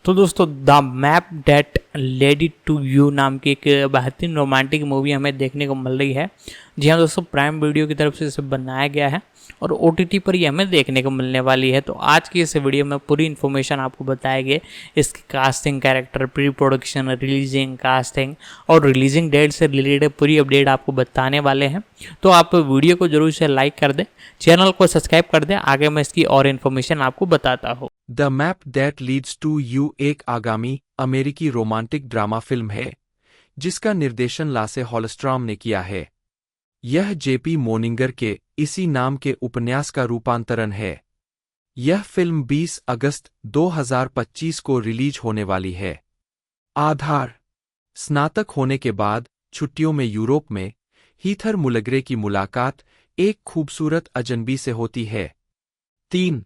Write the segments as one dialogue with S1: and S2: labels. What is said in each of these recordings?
S1: तो दोस्तों the map that led it to you नाम की एक बेहतरीन रोमांटिक मूवी हमें देखने को मिल रही है। जी हाँ दोस्तों, प्राइम वीडियो की तरफ से इसे बनाया गया है और OTT पर ये हमें देखने को मिलने वाली है। तो आज की इस वीडियो में पूरी इन्फॉर्मेशन आपको बताएंगे, इसकी casting, character, pre production, releasing, casting और रिलीजिंग डेट से रिलेटेड पूरी अपडेट आपको बताने वाले हैं। तो आप वीडियो को जरूर से लाइक कर दें, चैनल को सब्सक्राइब कर दें, आगे मैं इसकी और इन्फॉर्मेशन आपको बताता हूँ।
S2: The map that leads to you एक आगामी अमेरिकी रोमांटिक ड्रामा फिल्म है जिसका निर्देशन लासे हॉलस्ट्रॉम ने किया है। यह जेपी मोनिंगर के इसी नाम के उपन्यास का रूपांतरण है। यह फिल्म 20 अगस्त 2025 को रिलीज होने वाली है। आधार: स्नातक होने के बाद छुट्टियों में यूरोप में हीथर मुलग्रे की मुलाकात एक खूबसूरत अजनबी से होती है। 3.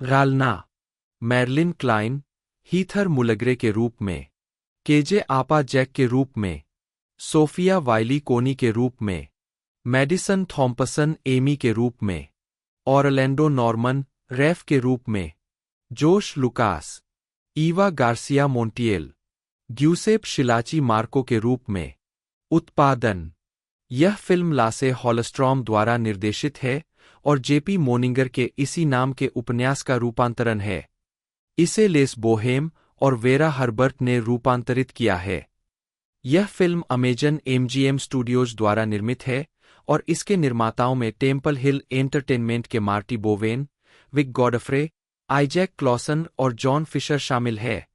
S2: रालना: मैरलिन क्लाइन हीथर मुलग्रे के रूप में, केजे आपा जैक के रूप में, सोफिया वाइली कोनी के रूप में, मैडिसन थॉम्पसन एमी के रूप में, ऑरलैंडो नॉर्मन रैफ के रूप में, Josh Lucas, Eva Garcia Montiel, Giuseppe Schillaci Marco के रूप में। उत्पादन: यह फिल्म लासे हॉलस्ट्रॉम द्वारा निर्देशित है और जेपी मोनिंगर के इसी नाम के उपन्यास का रूपांतरण है। इसे लेस बोहेम और वेरा हर्बर्ट ने रूपांतरित किया है। यह फिल्म अमेजन MGM स्टूडियोज द्वारा निर्मित है और इसके निर्माताओं में टेम्पल हिल एंटरटेनमेंट के Marty Bowen, Wyck Godfrey, Isaac Klausner और जॉन फिशर शामिल है।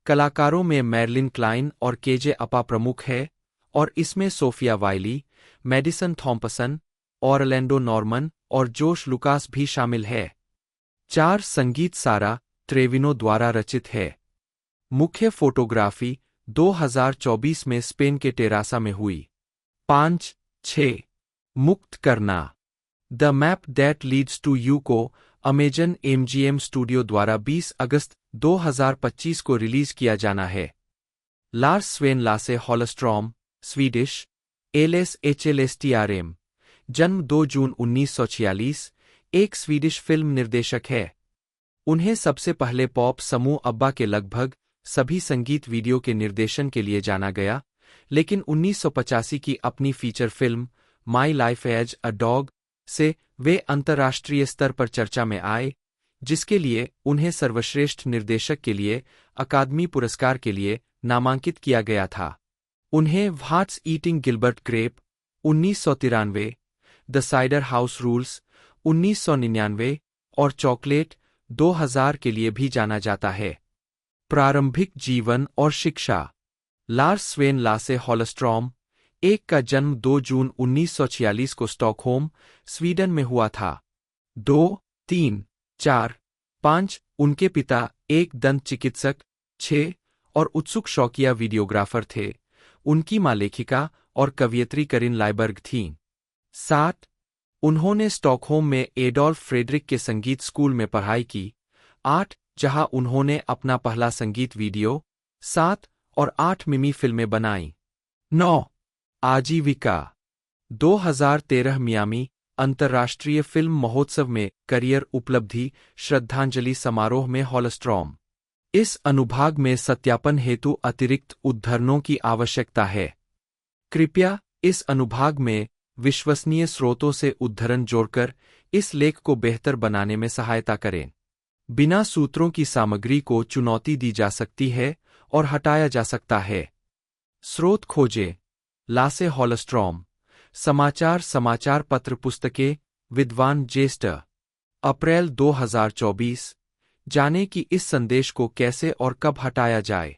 S2: कलाकारों में मैरलिन क्लाइन और केजे अपा प्रमुख है और इसमें Sophia Wylie, Madison Thompson, Orlando Norman और जोश लुकास भी शामिल है। 4. संगीत सारा ट्रेविनो द्वारा रचित है। मुख्य फोटोग्राफी 2024 में स्पेन के टेरासा में हुई। 5. 6. मुक्त करना: the map that leads to you को अमेजन MGM स्टूडियो द्वारा 20 अगस्त 2025 को रिलीज किया जाना है। लार्स स्वेन लासे हॉलस्ट्रॉम, स्वीडिश, LSHLSTRM, जन्म 2 जून 1946, एक स्वीडिश फिल्म निर्देशक है। उन्हें सबसे पहले पॉप समूह अब्बा के लगभग सभी संगीत वीडियो के निर्देशन के लिए जाना गया, लेकिन 1985 की अपनी feature film my life as a dog से वे अंतर्राष्ट्रीय स्तर पर चर्चा में आए, जिसके लिए उन्हें सर्वश्रेष्ठ निर्देशक के लिए अकादमी पुरस्कार के लिए नामांकित किया गया था। उन्हें what's eating Gilbert Grape 1993, the cider house rules 1999 और चॉकलेट 2000 के लिए भी जाना जाता है। प्रारंभिक जीवन और शिक्षा: लार्स स्वेन लासे हॉलस्ट्रॉम एक का जन्म 2 जून 1946 को स्टॉकहोम, स्वीडन में हुआ था। 2, 3, 4, 5 उनके पिता एक दंत चिकित्सक, 6 और उत्सुक शौकिया वीडियोग्राफर थे। उनकी मां लेखिका और कवयित्री करिन लाइबर्ग थीं। 7. उन्होंने स्टॉकहोम में एडोल्फ फ्रेडरिक के संगीत स्कूल में पढ़ाई की। 8. जहां उन्होंने अपना पहला संगीत वीडियो। 7 और 8 मिमी फिल्में बनाईं। 9. आजीविका: 2013 मियामी अंतर्राष्ट्रीय फिल्म महोत्सव में करियर उपलब्धि श्रद्धांजलि समारोह में हॉलस्ट्रॉम। इस अनुभाग में सत्यापन हेतु अतिरिक्त उद्धरणों की आवश्यकता है। कृपया इस अनुभाग में विश्वसनीय स्रोतों से उद्धरण जोड़कर इस लेख को बेहतर बनाने में सहायता करें। बिना सूत्रों की सामग्री को चुनौती दी जा सकती है और हटाया जा सकता है। स्रोत खोजें: लासे हॉलस्ट्रॉम, समाचार पत्र पुस्तकें, विद्वान ज्येष्ठ, अप्रैल 2024। जाने कि इस संदेश को कैसे और कब हटाया जाए।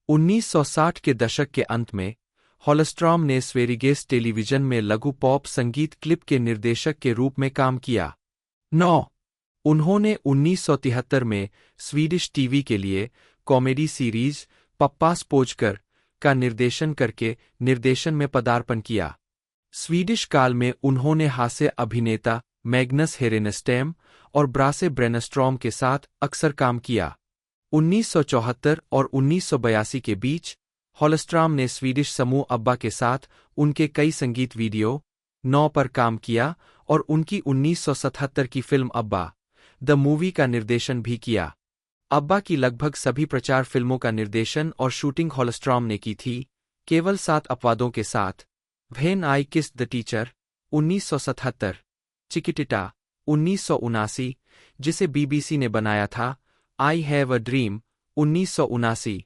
S2: 1960 के दशक के अंत में हॉलस्ट्रॉम ने स्वेरिगेस टेलीविजन में लघु पॉप संगीत क्लिप के निर्देशक के रूप में काम किया। 9. उन्होंने 1973 में स्वीडिश टीवी के लिए कॉमेडी सीरीज पप्पास पोजकर का निर्देशन करके निर्देशन में पदार्पण किया। स्वीडिश काल में उन्होंने हास्य अभिनेता मैग्नस हेरेनस्टेम और ब्रासे ब्रेनस्ट्रॉम के साथ अक्सर काम किया। 1974 और 1982 के बीच हॉलस्ट्रॉम ने स्वीडिश समूह अब्बा के साथ उनके कई संगीत वीडियो 9 पर काम किया और उनकी 1977 की फिल्म अब्बा द मूवी का निर्देशन भी किया। अब्बा की लगभग सभी प्रचार फिल्मों का निर्देशन और शूटिंग हॉलस्ट्रॉम ने की थी, केवल 7 अपवादों के साथ। When I kissed the teacher 1977, Chiquitita 1979, जिसे बीबीसी ने बनाया था, I have a dream 1979,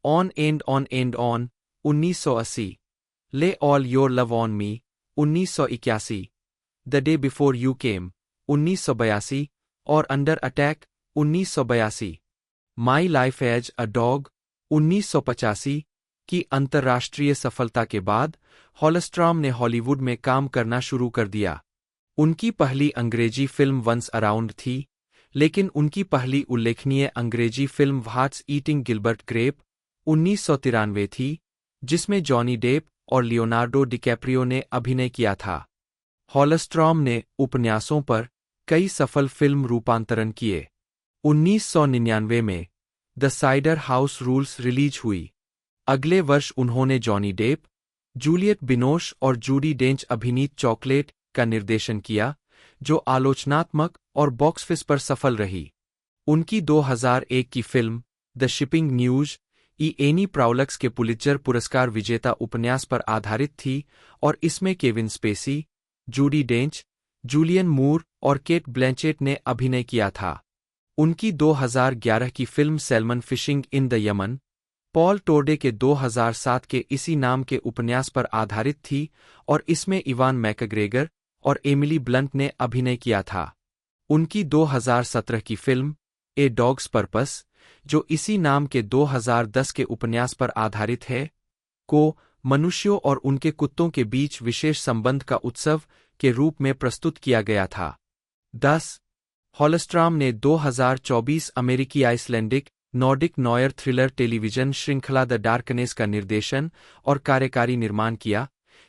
S2: on and on and on 1980, lay all your love on me 1981, the day before you came 1982 और under attack 1982, my life as a dog 1985 की अंतर्राष्ट्रीय सफलता के बाद हॉलस्ट्रॉम ने हॉलीवुड में काम करना शुरू कर दिया। उनकी पहली अंग्रेजी फिल्म वंस अराउंड थी, लेकिन उनकी पहली उल्लेखनीय अंग्रेजी film what's eating Gilbert Grape 1993 थी, जिसमें जॉनी डेप और लियोनार्डो डिकैप्रियो ने अभिनय किया था। हॉलस्ट्रॉम ने उपन्यासों पर कई सफल फिल्म रूपांतरण किए। 1999 में the cider house rules release हुई। अगले वर्ष उन्होंने जॉनी डेप, जूलियट बिनोश और जूडी डेंच अभिनीत चॉकलेट का निर्देशन किया, जो आलोचनात्मक और बॉक्स ऑफिस पर सफल रही। उनकी 2001 की film The Shipping News E Annie Proulx के पुलित्जर पुरस्कार विजेता उपन्यास पर आधारित थी और इसमें Kevin Spacey, Judi Dench, Julianne Moore और केट ब्लैंचेट ने अभिनय किया था। उनकी 2011 की film Salmon Fishing in the Yemen, Paul Torday के 2007 के इसी नाम के उपन्यास पर आधारित थी और इसमें इवान मैकग्रेगर और एमिली ब्लंट ने अभिनय किया था। उनकी 2017 की फिल्म ए डॉग्स पर्पस, जो इसी नाम के 2010 के उपन्यास पर आधारित है, को मनुष्यों और उनके कुत्तों के बीच विशेष संबंध का उत्सव के रूप में प्रस्तुत किया गया था। 10 हॉलस्ट्रॉम ने 2024 अमेरिकी Icelandic Nordic noir thriller television श्रृंखला द डार्कनेस का निर्देशन और कार्यकारी निर्माण किया,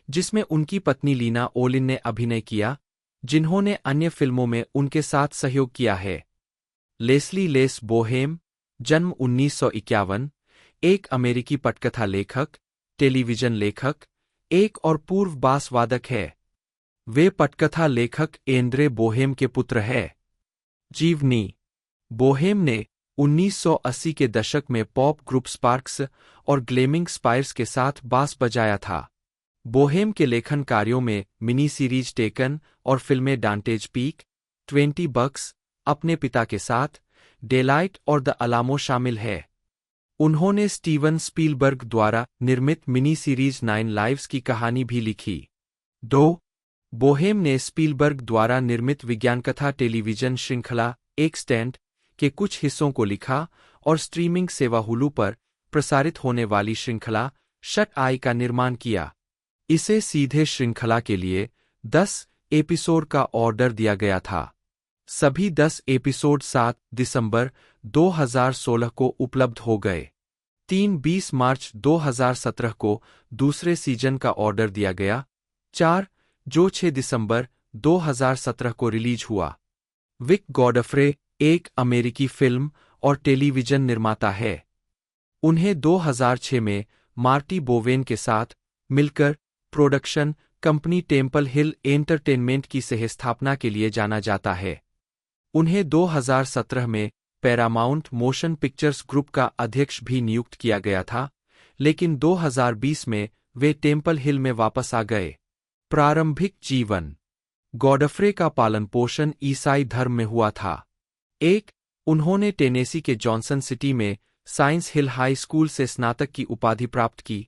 S2: जिसमें उनकी पत्नी लीना ओलिन ने अभिनय किया, जिन्होंने अन्य फिल्मों में उनके साथ सहयोग किया है। लेस्ली लेस बोहेम, जन्म 1951, एक अमेरिकी पटकथा लेखक, टेलीविजन लेखक, एक और पूर्व बास वादक है। वे पटकथा लेखक एंड्रे बोहेम के पुत्र है। जीवनी बोहेम ने 1980 के दशक में पॉप ग्रुप स्पार्क्स और ग्लेमिंग स्पायर्स के साथ बास बजाया था। बोहेम के लेखन कार्यों में मिनी सीरीज टेकन और फिल्में डांटेज पीक, 20 बक्स, अपने पिता के साथ, डेलाइट और द अलामो शामिल है। उन्होंने स्टीवन स्पीलबर्ग द्वारा निर्मित मिनी सीरीज 9 लाइव्स की कहानी भी लिखी। 2 बोहेम ने स्पीलबर्ग द्वारा निर्मित विज्ञानकथा टेलीविजन श्रृंखला एक्सटेंड के कुछ हिस्सों को लिखा और स्ट्रीमिंग सेवा हुलू पर प्रसारित होने वाली श्रृंखला शट आई का निर्माण किया। इसे सीधे श्रृंखला के लिए 10 एपिसोड का ऑर्डर दिया गया था। सभी 10 एपिसोड 7 दिसंबर 2016 को उपलब्ध हो गए। 20 मार्च 2017 को दूसरे सीजन का ऑर्डर दिया गया। 4 जो 6 दिसंबर 2017 को रिलीज हुआ। विक गॉडफ्रे एक अमेरिकी फिल्म और टेलीविजन निर्माता है। उन्हें 2006 में मार्टी बोवेन के साथ मिलकर production company temple Hill entertainment की सहस्थापना के लिए जाना जाता है। उन्हें 2017 में पैरामाउंट मोशन पिक्चर्स ग्रुप का अध्यक्ष भी नियुक्त किया गया था, लेकिन 2020 में वे टेम्पल हिल में वापस आ गए। प्रारंभिक जीवन गॉडफ्रे का पालन पोषण ईसाई धर्म में हुआ था। 1 उन्होंने टेनेसी के जॉनसन सिटी में साइंस हिल हाई स्कूल से स्नातक की उपाधि प्राप्त की।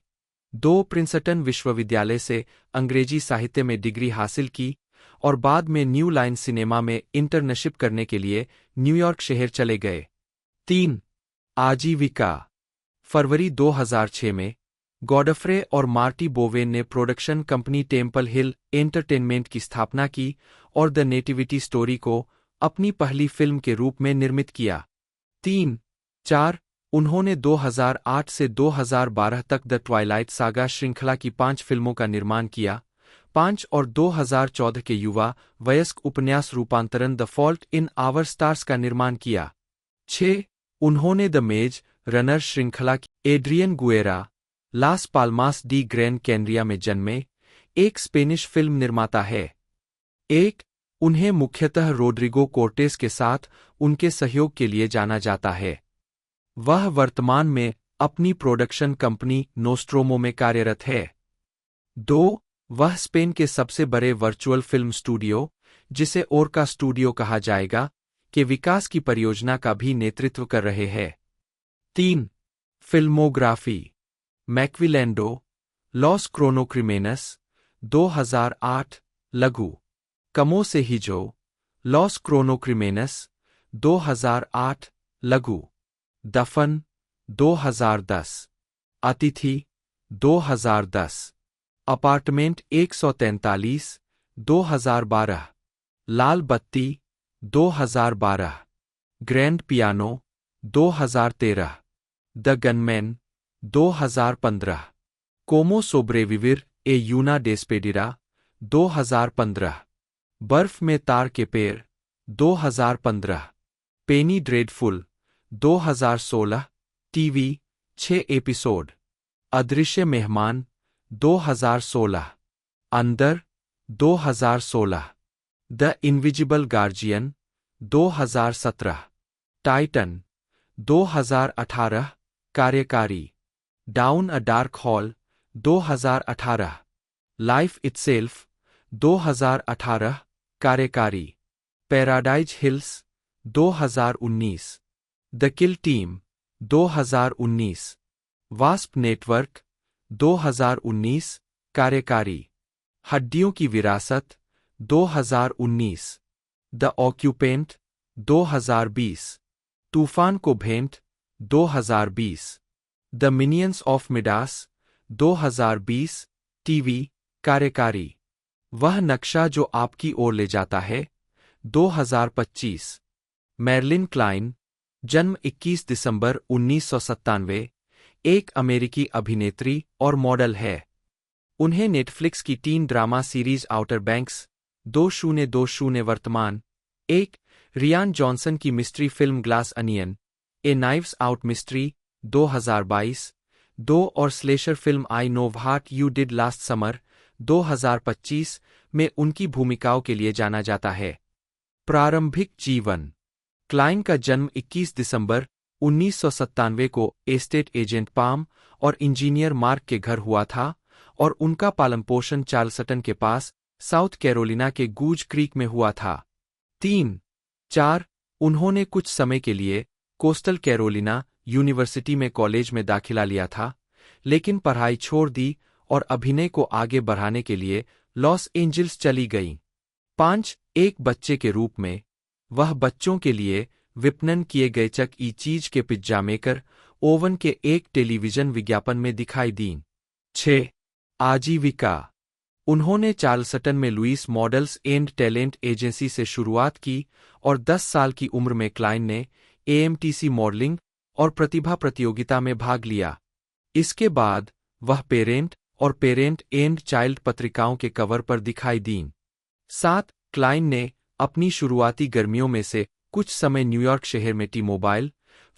S2: 2 प्रिंसटन विश्वविद्यालय से अंग्रेजी साहित्य में डिग्री हासिल की और बाद में न्यू लाइन सिनेमा में इंटर्नशिप करने के लिए न्यूयॉर्क शहर चले गए। 3 आजीविका फरवरी 2006 में गॉडफ्रे और मार्टी बोवेन ने production company temple Hill entertainment की स्थापना की और द नेटिविटी स्टोरी को अपनी पहली फिल्म के रूप में निर्मित किया। 4 उन्होंने 2008 से 2012 तक द ट्वाइलाइट सागा श्रृंखला की 5 फिल्मों का निर्माण किया। 5 और 2014 के युवा वयस्क उपन्यास रूपांतरण the fault in our stars का निर्माण किया। 6 उन्होंने द मेज रनर श्रृंखला की एड्रियन गुएरा लास पाल्मास डी ग्रैन कैनरिया में जन्मे एक स्पेनिश फिल्म निर्माता है। 1 उन्हें मुख्यतः रोड्रिगो कोर्टेस के साथ उनके सहयोग के लिए जाना जाता है। वह वर्तमान में अपनी प्रोडक्शन कंपनी नोस्ट्रोमो में कार्यरत है। 2. वह स्पेन के सबसे बड़े वर्चुअल फिल्म स्टूडियो, जिसे ओरका स्टूडियो कहा जाएगा, के विकास की परियोजना का भी नेतृत्व कर रहे हैं। 3. फिल्मोग्राफी। मैक्विलेंडो, लॉस क्रोनोक्रिमेनस, 2008, लघु। कमो से हिजो, लॉस क्रोनोक्रिमेनस, 2008, लघु। दफन, 2010। अतिथि, 2010। अपार्टमेंट 143, 2012। लाल बत्ती, 2012। Grand piano, 2013। The gunman, 2015। कोमो सोब्रेविविर ए यूना डेस्पेडिरा, 2015। बर्फ में तार के पेड़, 2015। पेनी ड्रेडफुल, 2016, टीवी, 6 एपिसोड। अदृश्य मेहमान, 2016। अंदर, 2016। The invisible guardian, 2017। टाइटन, 2018, कार्यकारी। डाउन अ डार्क हॉल, 2018। लाइफ इटसेल्फ, 2018, कार्यकारी। Paradise hills, 2019। The kill team, 2019। Wasp network, 2019, कार्यकारी। हड्डियों की विरासत, 2019। The occupant, 2020। तूफान को भेंट, 2020। The minions of Midas, 2020, TV, कार्यकारी। वह नक्शा जो आपकी ओर ले जाता है, 2025। मैर्लिन क्लाइन, जन्म 21 दिसंबर 1997, एक अमेरिकी अभिनेत्री और मॉडल है। उन्हें नेटफ्लिक्स की tin drama series outer banks, 2020 वर्तमान, 1. रियान जॉनसन की मिस्ट्री फिल्म ग्लास अनियन, ए नाइव्स आउट मिस्ट्री, 2022, 2 और slasher film I know what you did last summer, 2025 में उनकी भूमिकाओं के लिए जाना जाता है। प्रारंभिक जीवन। क्लाइन का जन्म 21 दिसंबर 1997 को एस्टेट एजेंट पाम और इंजीनियर मार्क के घर हुआ था और उनका पालन पोषण चार्लस्टन के पास साउथ कैरोलिना के गूज क्रीक में हुआ था। 3-4 उन्होंने कुछ समय के लिए कोस्टल कैरोलिना यूनिवर्सिटी में कॉलेज में दाखिला लिया था, लेकिन पढ़ाई छोड़ दी और अभिनय को आगे बढ़ाने के लिए लॉस एंजिल्स चली गईं। 5 एक बच्चे के रूप में, वह बच्चों के लिए विपणन किए गए चक ई चीज के पिज्जा मेकर ओवन के एक टेलीविजन विज्ञापन में दिखाई दीं। 6 आजीविका। उन्होंने चार्लस्टन में Lewis models and talent agency से शुरुआत की और 10 साल की उम्र में क्लाइन ने एएमटीसी मॉडलिंग और प्रतिभा प्रतियोगिता में भाग लिया। इसके बाद वह पेरेंट और पेरेंट एंड चाइल्ड पत्रिकाओं के कवर पर दिखाई दीं। 7 क्लाइन ने अपनी शुरुआती गर्मियों में से कुछ समय न्यूयॉर्क शहर में T mobile,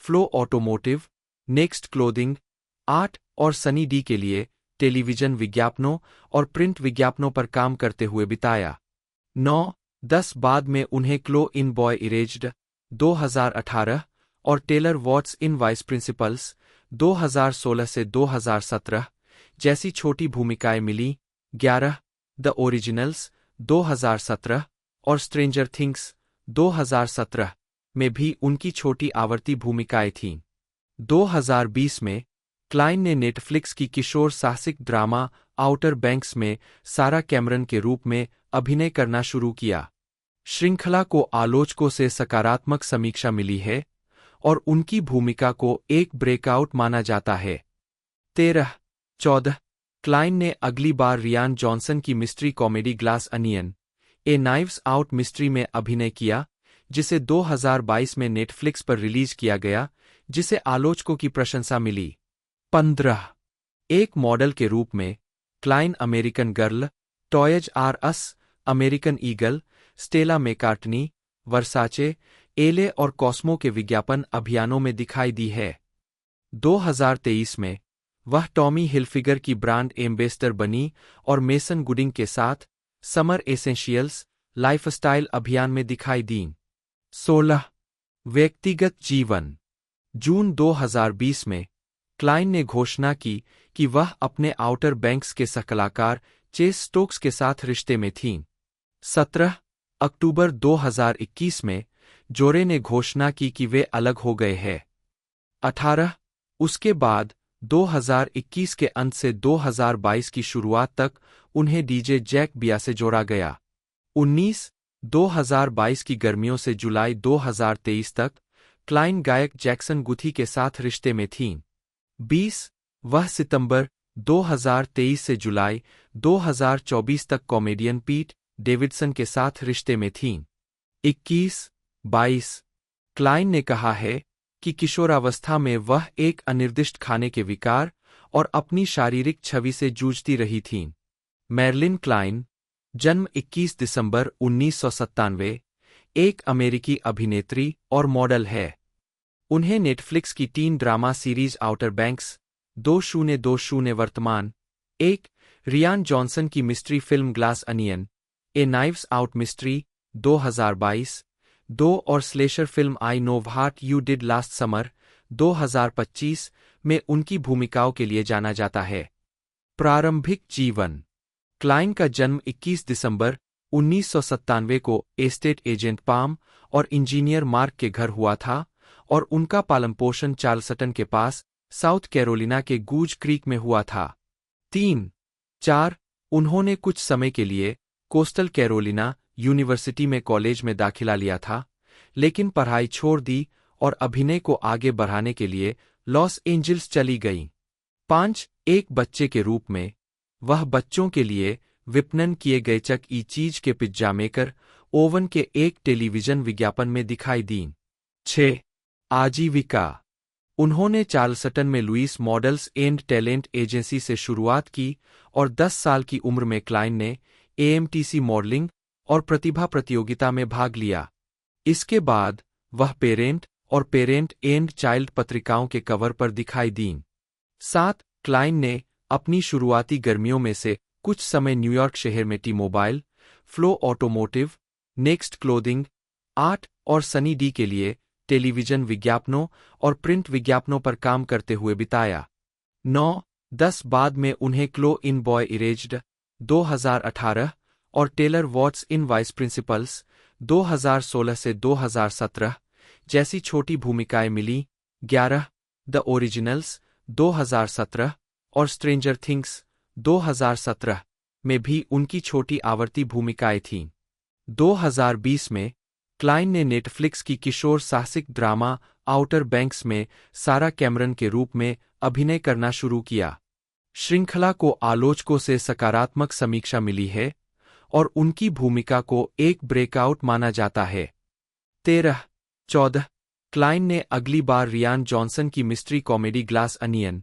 S2: flow automotive, next clothing, 8 और सनी डी के लिए टेलीविजन विज्ञापनों और प्रिंट विज्ञापनों पर काम करते हुए बिताया। 9-10 बाद में उन्हें क्लो इन बॉय इरेज्ड, 2018 और Taylor Watts in vice principals, 2016 से 2017 जैसी छोटी भूमिकाएं मिली। 11 द ओरिजिनल्स, 2017 और स्ट्रेंजर थिंग्स, 2017 में भी उनकी छोटी आवर्ती भूमिकाएं थीं। 2020 में क्लाइन ने नेटफ्लिक्स की किशोर साहसिक ड्रामा आउटर बैंक्स में सारा कैमरन के रूप में अभिनय करना शुरू किया। श्रृंखला को आलोचकों से सकारात्मक समीक्षा मिली है और उनकी भूमिका को एक ब्रेकआउट माना जाता है। 13-14 क्लाइन ने अगली बार रियान जॉनसन की मिस्ट्री कॉमेडी ग्लास अनियन, ए नाइव्स आउट मिस्ट्री में अभिनय किया, जिसे 2022 में नेटफ्लिक्स पर रिलीज किया गया, जिसे आलोचकों की प्रशंसा मिली। 15 एक मॉडल के रूप में Klein American Girl, Toys R Us, American Eagle, Stella McCartney, Versace, Elle और कॉस्मो के विज्ञापन अभियानों में दिखाई दी है। 2023 में वह टॉमी हिलफिगर की ब्रांड एम्बेसडर बनी और मेसन गुडिंग के साथ समर एसेंशियल्स लाइफस्टाइल अभियान में दिखाई दीं। 16 व्यक्तिगत जीवन। जून 2020 में क्लाइन ने घोषणा की कि वह अपने आउटर बैंक्स के सहकलाकार चेस स्टोक्स के साथ रिश्ते में थीं। 17 अक्टूबर 2021 में जोरे ने घोषणा की कि वे अलग हो गए हैं। 18 उसके बाद 2021 के अंत से 2022 की शुरुआत तक उन्हें डीजे जैक बिया से जोड़ा गया। 19 2022 की गर्मियों से जुलाई 2023 तक क्लाइन गायक जैक्सन गुथी के साथ रिश्ते में थीं। 20 वह सितंबर 2023 से जुलाई 2024 तक कॉमेडियन पीट डेविडसन के साथ रिश्ते में थीं। 21-22 क्लाइन ने कहा है कि किशोरावस्था में वह एक अनिर्दिष्ट खाने के विकार और अपनी शारीरिक छवि से जूझती रही थीं। मैरलिन क्लाइन, जन्म 21 दिसंबर 1997, एक अमेरिकी अभिनेत्री और मॉडल है। उन्हें नेटफ्लिक्स की tin drama series outer banks 2020 वर्तमान 1, रियान जॉनसन की मिस्ट्री फिल्म ग्लास अनियन, ए नाइव्स आउट मिस्ट्री 2022, 2 और slasher film I know what you did last summer 2025 में उनकी भूमिकाओं के लिए जाना जाता है। प्रारंभिक जीवन क्लाइन का जन्म 21 दिसंबर 1997 को एस्टेट एजेंट पाम और इंजीनियर मार्क के घर हुआ था और उनका पालन पोषण चार्लस्टन के पास साउथ कैरोलिना के गूज क्रीक में हुआ था। 3-4 उन्होंने कुछ समय के लिए कोस्टल कैरोलिना यूनिवर्सिटी में कॉलेज में दाखिला लिया था, लेकिन पढ़ाई छोड़ दी और अभिनय को आगे बढ़ाने के लिए लॉस एंजल्स चली गईं। 5 एक बच्चे के रूप में वह बच्चों के लिए विपणन किए गए चक ई चीज के पिज्जा मेकर ओवन के एक टेलीविजन विज्ञापन में दिखाई दीं। 6 आजीविका उन्होंने चार्लस्टन में Lewis models and talent agency से शुरुआत की और 10 साल की उम्र में क्लाइन ने एएमटीसी मॉडलिंग और प्रतिभा प्रतियोगिता में भाग लिया। इसके बाद वह पेरेंट और पेरेंट एंड चाइल्ड पत्रिकाओं के कवर पर दिखाई दीं। 7 क्लाइन ने अपनी शुरुआती गर्मियों में से कुछ समय न्यूयॉर्क शहर में T mobile, flow automotive, next clothing, 8 और सनी डी के लिए टेलीविजन विज्ञापनों और प्रिंट विज्ञापनों पर काम करते हुए बिताया। 9-10 बाद में उन्हें क्लो इन बॉय इरेज्ड 2018 और Taylor Watts in vice principals 2016 से 2017 जैसी छोटी भूमिकाएं मिलीं। 11 द ओरिजिनल्स 2017 और स्ट्रेंजर थिंग्स 2017 में भी उनकी छोटी आवर्ती भूमिकाएं थीं। 2020 में क्लाइन ने नेटफ्लिक्स की किशोर साहसिक ड्रामा आउटर बैंक्स में सारा कैमरन के रूप में अभिनय करना शुरू किया। श्रृंखला को आलोचकों से सकारात्मक समीक्षा मिली है और उनकी भूमिका को एक ब्रेकआउट माना जाता है। 13-14 क्लाइन ने अगली बार रियान जॉनसन की मिस्ट्री कॉमेडी ग्लास अनियन,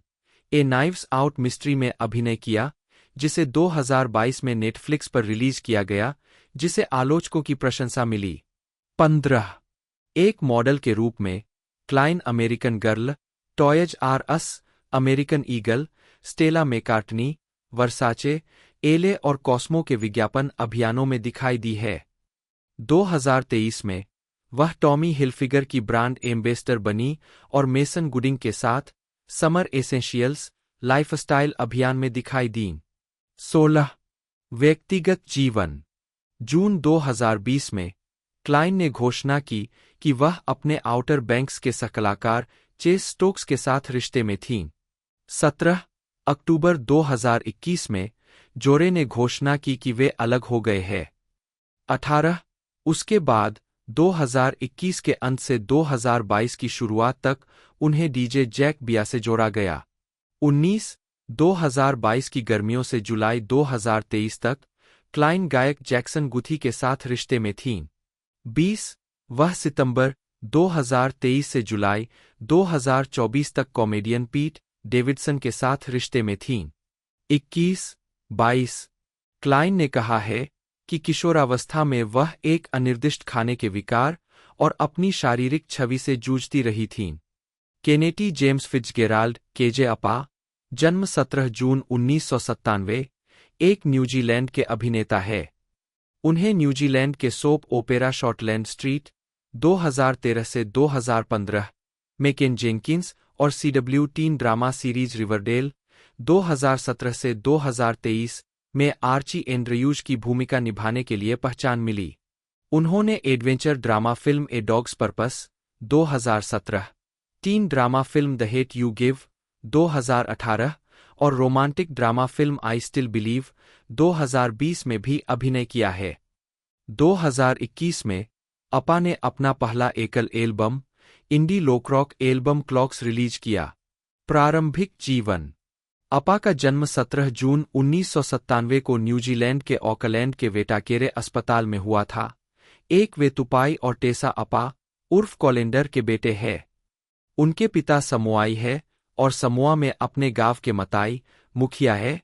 S2: ए नाइव्स आउट मिस्ट्री में अभिनय किया, जिसे 2022 में नेटफ्लिक्स पर रिलीज किया गया, जिसे आलोचकों की प्रशंसा मिली। 15 एक मॉडल के रूप में Klein American Girl, Toys R Us, American Eagle, Stella McCartney, Versace, Elle और कॉस्मो के विज्ञापन अभियानों में दिखाई दी है। 2023 में वह टॉमी हिलफिगर की ब्रांड एम्बेसडर बनी और मेसन गुडिंग के साथ समर एसेंशियल्स लाइफस्टाइल अभियान में दिखाई दीं। 16 व्यक्तिगत जीवन जून 2020 में क्लाइन ने घोषणा की कि वह अपने आउटर बैंक्स के सहकलाकार चेस स्टोक्स के साथ रिश्ते में थीं। 17 अक्टूबर 2021 में जोरे ने घोषणा की कि वे अलग हो गए हैं। 18 उसके बाद 2021 के अंत से 2022 की शुरुआत तक उन्हें डीजे जैक बिया से जोड़ा गया। 19 2022 की गर्मियों से जुलाई 2023 तक क्लाइन गायक जैक्सन गुथी के साथ रिश्ते में थीं। 20 वह सितंबर 2023 से जुलाई 2024 तक कॉमेडियन पीट डेविडसन के साथ रिश्ते में थीं। 21-22 क्लाइन ने कहा है कि किशोरावस्था में वह एक अनिर्दिष्ट खाने के विकार और अपनी शारीरिक छवि से जूझती रही थीं। केनेटी जेम्स फिट्जगेराल्ड केजे अपा, जन्म 17 जून 1997, एक न्यूजीलैंड के अभिनेता है। उन्हें न्यूजीलैंड के सोप ओपेरा शॉर्टलैंड स्ट्रीट 2013 से 2015 में केन जेनकिंस और CW tin drama series Riverdale 2017 से 2023 में आर्ची एंड्रयूज की भूमिका निभाने के लिए पहचान मिली। उन्होंने adventure drama film A dogs purpose 2017, tin drama film the hate you give 2018 और romantic drama film I still believe 2020 में भी अभिनय किया है। 2021 में अपा ने अपना पहला एकल एल्बम इंडी लोक रॉक एल्बम क्लॉक्स रिलीज किया। प्रारंभिक जीवन। अपा का जन्म 17 जून 1997 को न्यूजीलैंड के ऑकलैंड के वेटाकेरे अस्पताल में हुआ था। एक वे तुपाई और टेसा अपा उर्फ कॉलेंडर के बेटे हैं। उनके पिता समोआई है और समोआ में अपने गांव के मताई मुखिया है।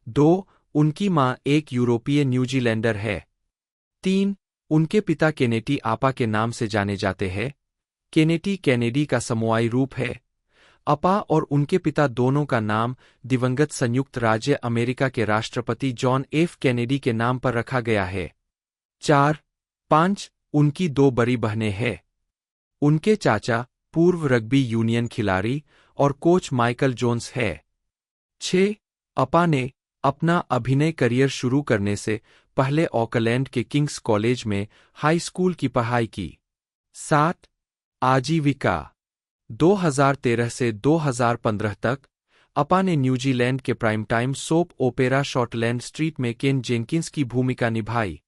S2: 2 उनकी मां एक यूरोपीय न्यूजीलैंडर है। 3 उनके पिता केनेटी आपा के नाम से जाने जाते हैं। केनेटी कैनेडी का समोआई रूप है। अपा और उनके पिता दोनों का नाम दिवंगत संयुक्त राज्य अमेरिका के राष्ट्रपति जॉन एफ कैनेडी के नाम पर रखा गया है। 4-5 उनकी 2 बड़ी बहनें हैं। उनके चाचा पूर्व रग्बी यूनियन खिलाड़ी और कोच माइकल जोन्स है। 6 अपा ने अपना अभिनय करियर शुरू करने से पहले ऑकलैंड के किंग्स कॉलेज में हाई स्कूल की पढ़ाई की। 7 आजीविका। 2013 से 2015 तक अपा ने न्यूजीलैंड के prime time soap opera Shortland Street में केन जेनकिंस की भूमिका निभाई।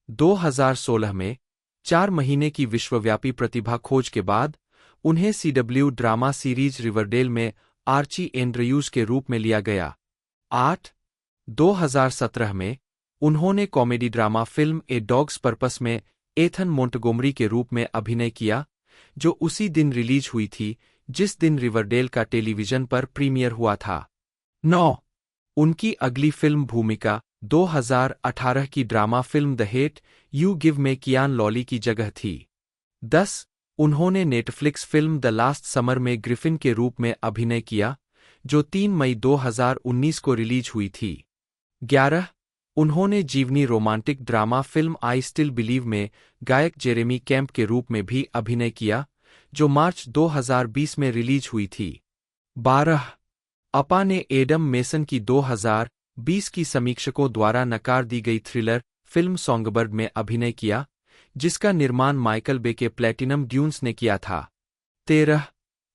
S2: 2016 में 4 महीने की विश्वव्यापी प्रतिभा खोज के बाद उन्हें CW ड्रामा सीरीज रिवरडेल में आर्ची एंड्रयूज के रूप में लिया गया। 8 2017 में उन्होंने कॉमेडी ड्रामा फिल्म ए डॉग्स पर्पस में एथन मोंटगोमरी के रूप में अभिनय किया, जो उसी दिन रिलीज हुई थी जिस दिन रिवरडेल का टेलीविजन पर प्रीमियर हुआ था। 9 उनकी अगली फिल्म भूमिका 2018 की drama film the hate you give में कियान लॉली की जगह थी। 10 उन्होंने Netflix film the last summer में ग्रिफिन के रूप में अभिनय किया, जो 3 मई 2019 को रिलीज हुई थी। 11 उन्होंने जीवनी romantic drama film I still believe में गायक जेरेमी कैंप के रूप में भी अभिनय किया, जो मार्च 2020 में रिलीज हुई थी। 12 अपा ने एडम मेसन की 2020 की समीक्षकों द्वारा नकार दी गई थ्रिलर फिल्म सॉन्गबर्ड में अभिनय किया, जिसका निर्माण माइकल बे के प्लेटिनम ड्यून्स ने किया था। 13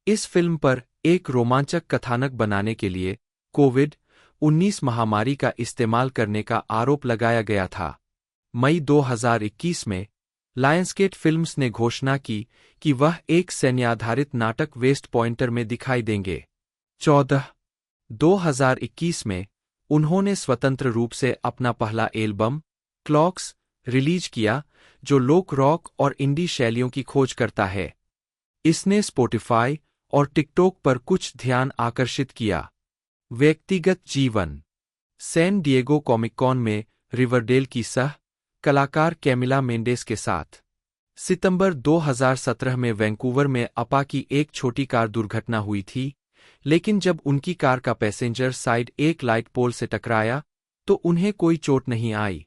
S2: इस फिल्म पर एक रोमांचक कथानक बनाने के लिए कोविड-19 महामारी का इस्तेमाल करने का आरोप लगाया गया था। मई 2021 में लायंसगेट फिल्म्स ने घोषणा की कि वह एक सैन्याधारित नाटक वेस्ट पॉइंटर में दिखाई देंगे। 14 2021 में उन्होंने स्वतंत्र रूप से अपना पहला एल्बम क्लॉक्स रिलीज किया, जो लोक रॉक और इंडी शैलियों की खोज करता है। इसने स्पॉटिफाई और टिकटॉक पर कुछ ध्यान आकर्षित किया। व्यक्तिगत जीवन। सैन डिएगो कॉमिक कॉन में रिवरडेल की सह कलाकार कैमिला मेंडेस के साथ। सितंबर 2017 में वैंकूवर में अपा की एक छोटी कार दुर्घटना हुई थी, लेकिन जब उनकी कार का पैसेंजर साइड एक लाइट पोल से टकराया तो उन्हें कोई चोट नहीं आई।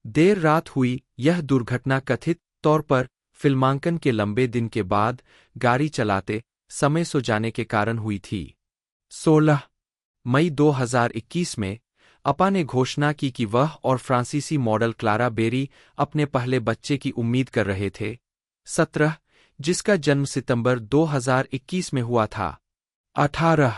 S2: देर रात हुई यह दुर्घटना कथित तौर पर फिल्मांकन के लंबे दिन के बाद गाड़ी चलाते समय सो जाने के कारण हुई थी। 16 मई 2021 में अपा ने घोषणा की कि वह और फ्रांसीसी मॉडल क्लारा बेरी अपने पहले बच्चे की उम्मीद कर रहे थे। 17 जिसका जन्म सितंबर 2021 में हुआ था। 18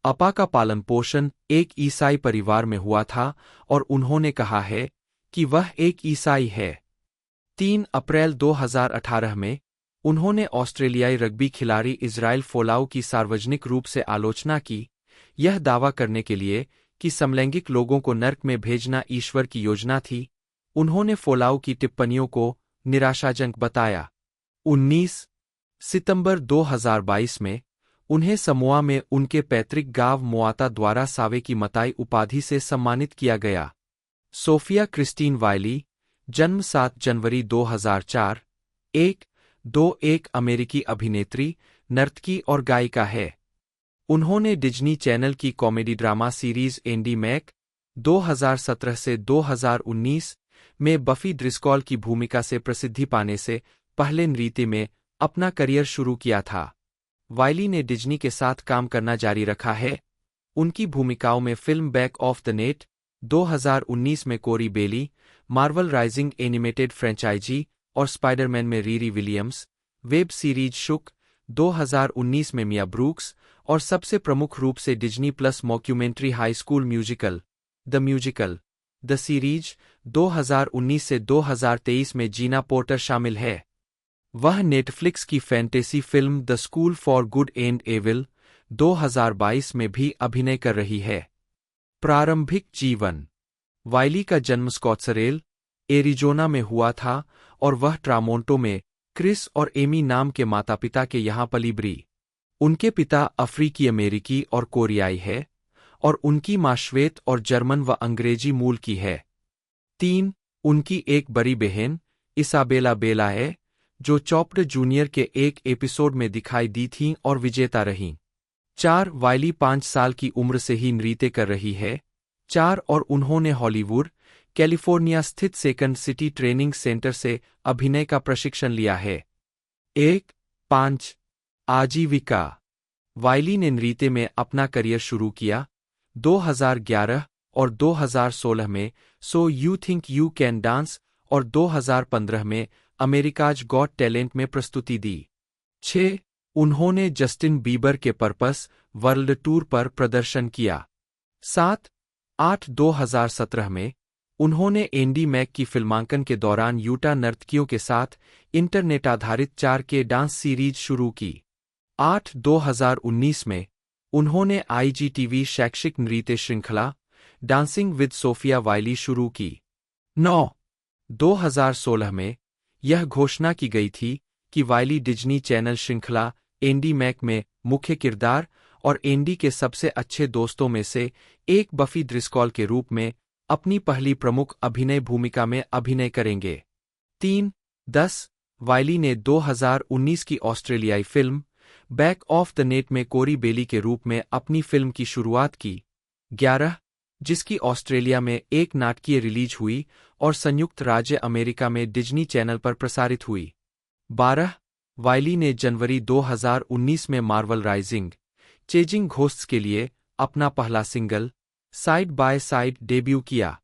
S2: अपा का पालन पोषण एक ईसाई परिवार में हुआ था और उन्होंने कहा है कि वह एक ईसाई है। 3 अप्रैल 2018 में उन्होंने ऑस्ट्रेलियाई रग्बी खिलाड़ी इज़राइल फोलाउ की सार्वजनिक रूप से आलोचना की, यह दावा करने के लिए कि समलैंगिक लोगों को नर्क में भेजना ईश्वर की योजना थी। उन्होंने फोलाउ की टिप्पणियों को निराशाजनक बताया। 19 सितंबर 2022 में उन्हें समोआ में उनके पैतृक गांव मोआता द्वारा सावे की मताई उपाधि से सम्मानित किया गया। सोफिया क्रिस्टीन वाइली, जन्म 7 जनवरी 2004, एक अमेरिकी अभिनेत्री, नर्तकी और गायिका है। उन्होंने डिज्नी चैनल की comedy drama series Andi Mack 2017 से 2019 में बफी ड्रिस्कॉल की भूमिका से प्रसिद्धि पाने से पहले नृत्य में अपना करियर शुरू किया था। वाइली ने डिज्नी के साथ काम करना जारी रखा है। उनकी भूमिकाओं में film back of the net 2019 में कोरी बेली, मार्वल राइजिंग एनिमेटेड फ्रेंचाइजी और स्पाइडरमैन में रीरी विलियम्स, वेब सीरीज शुक 2019 में मिया ब्रूक्स और सबसे प्रमुख रूप से Disney plus mockumentary high school musical the series 2019 से 2023 में जीना पोर्टर शामिल है। वह नेटफ्लिक्स की fantasy film the school for good and evil 2022 में भी अभिनय कर रही है। प्रारंभिक जीवन। वाइली का जन्म स्कॉट्सडेल, एरिजोना में हुआ था और वह ट्रामोंटो में क्रिस और एमी नाम के माता-पिता के यहाँ पली बड़ी। उनके पिता अफ्रीकी अमेरिकी और कोरियाई है और उनकी माँ श्वेत और जर्मन व अंग्रेजी मूल की है। 3. उनकी एक बड़ी बहन इसाबेला बेला है, जो चॉप्ड जूनियर के एक एपिसोड में दिखाई दी थीं और विजेता रहीं। 4. वाइली 5 साल की उम्र से ही नृत्य कर रही है। 4. और उन्होंने हॉलीवुड, कैलिफोर्निया स्थित सेकंड सिटी ट्रेनिंग सेंटर से अभिनय का प्रशिक्षण लिया है। 5. आजीविका। वाइली ने नृत्य में अपना करियर शुरू किया। 2011 और 2016 में so you think you can dance और 2015 में अमेरिकाज गॉट टैलेंट में प्रस्तुति दी। 6. उन्होंने जस्टिन बीबर के पर्पस वर्ल्ड टूर पर प्रदर्शन किया। 7. 8. 2017 में उन्होंने एंडी मैक की फिल्मांकन के दौरान यूटा नर्तकियों के साथ इंटरनेट आधारित 4K डांस सीरीज शुरू की। 8. 2019 में उन्होंने IGTV शैक्षिक नृत्य श्रृंखला डांसिंग विद सोफिया वाइली शुरू की। 9. 2016 में यह घोषणा की गई थी कि वाइली डिज्नी चैनल श्रृंखला एंडी मैक में मुख्य किरदार और एंडी के सबसे अच्छे दोस्तों में से एक बफी ड्रिस्कॉल के रूप में अपनी पहली प्रमुख अभिनय भूमिका में अभिनय करेंगे। 3. 10. वाइली ने 2019 की ऑस्ट्रेलियाई film back of the net में कोरी बेली के रूप में अपनी फिल्म की शुरुआत की। 11. जिसकी ऑस्ट्रेलिया में एक नाटकीय रिलीज हुई और संयुक्त राज्य अमेरिका में डिज्नी चैनल पर प्रसारित हुई। 12. वाइली ने जनवरी 2019 में मार्वल राइजिंग चेजिंग घोस्ट्स के लिए अपना पहला single side by side debut किया।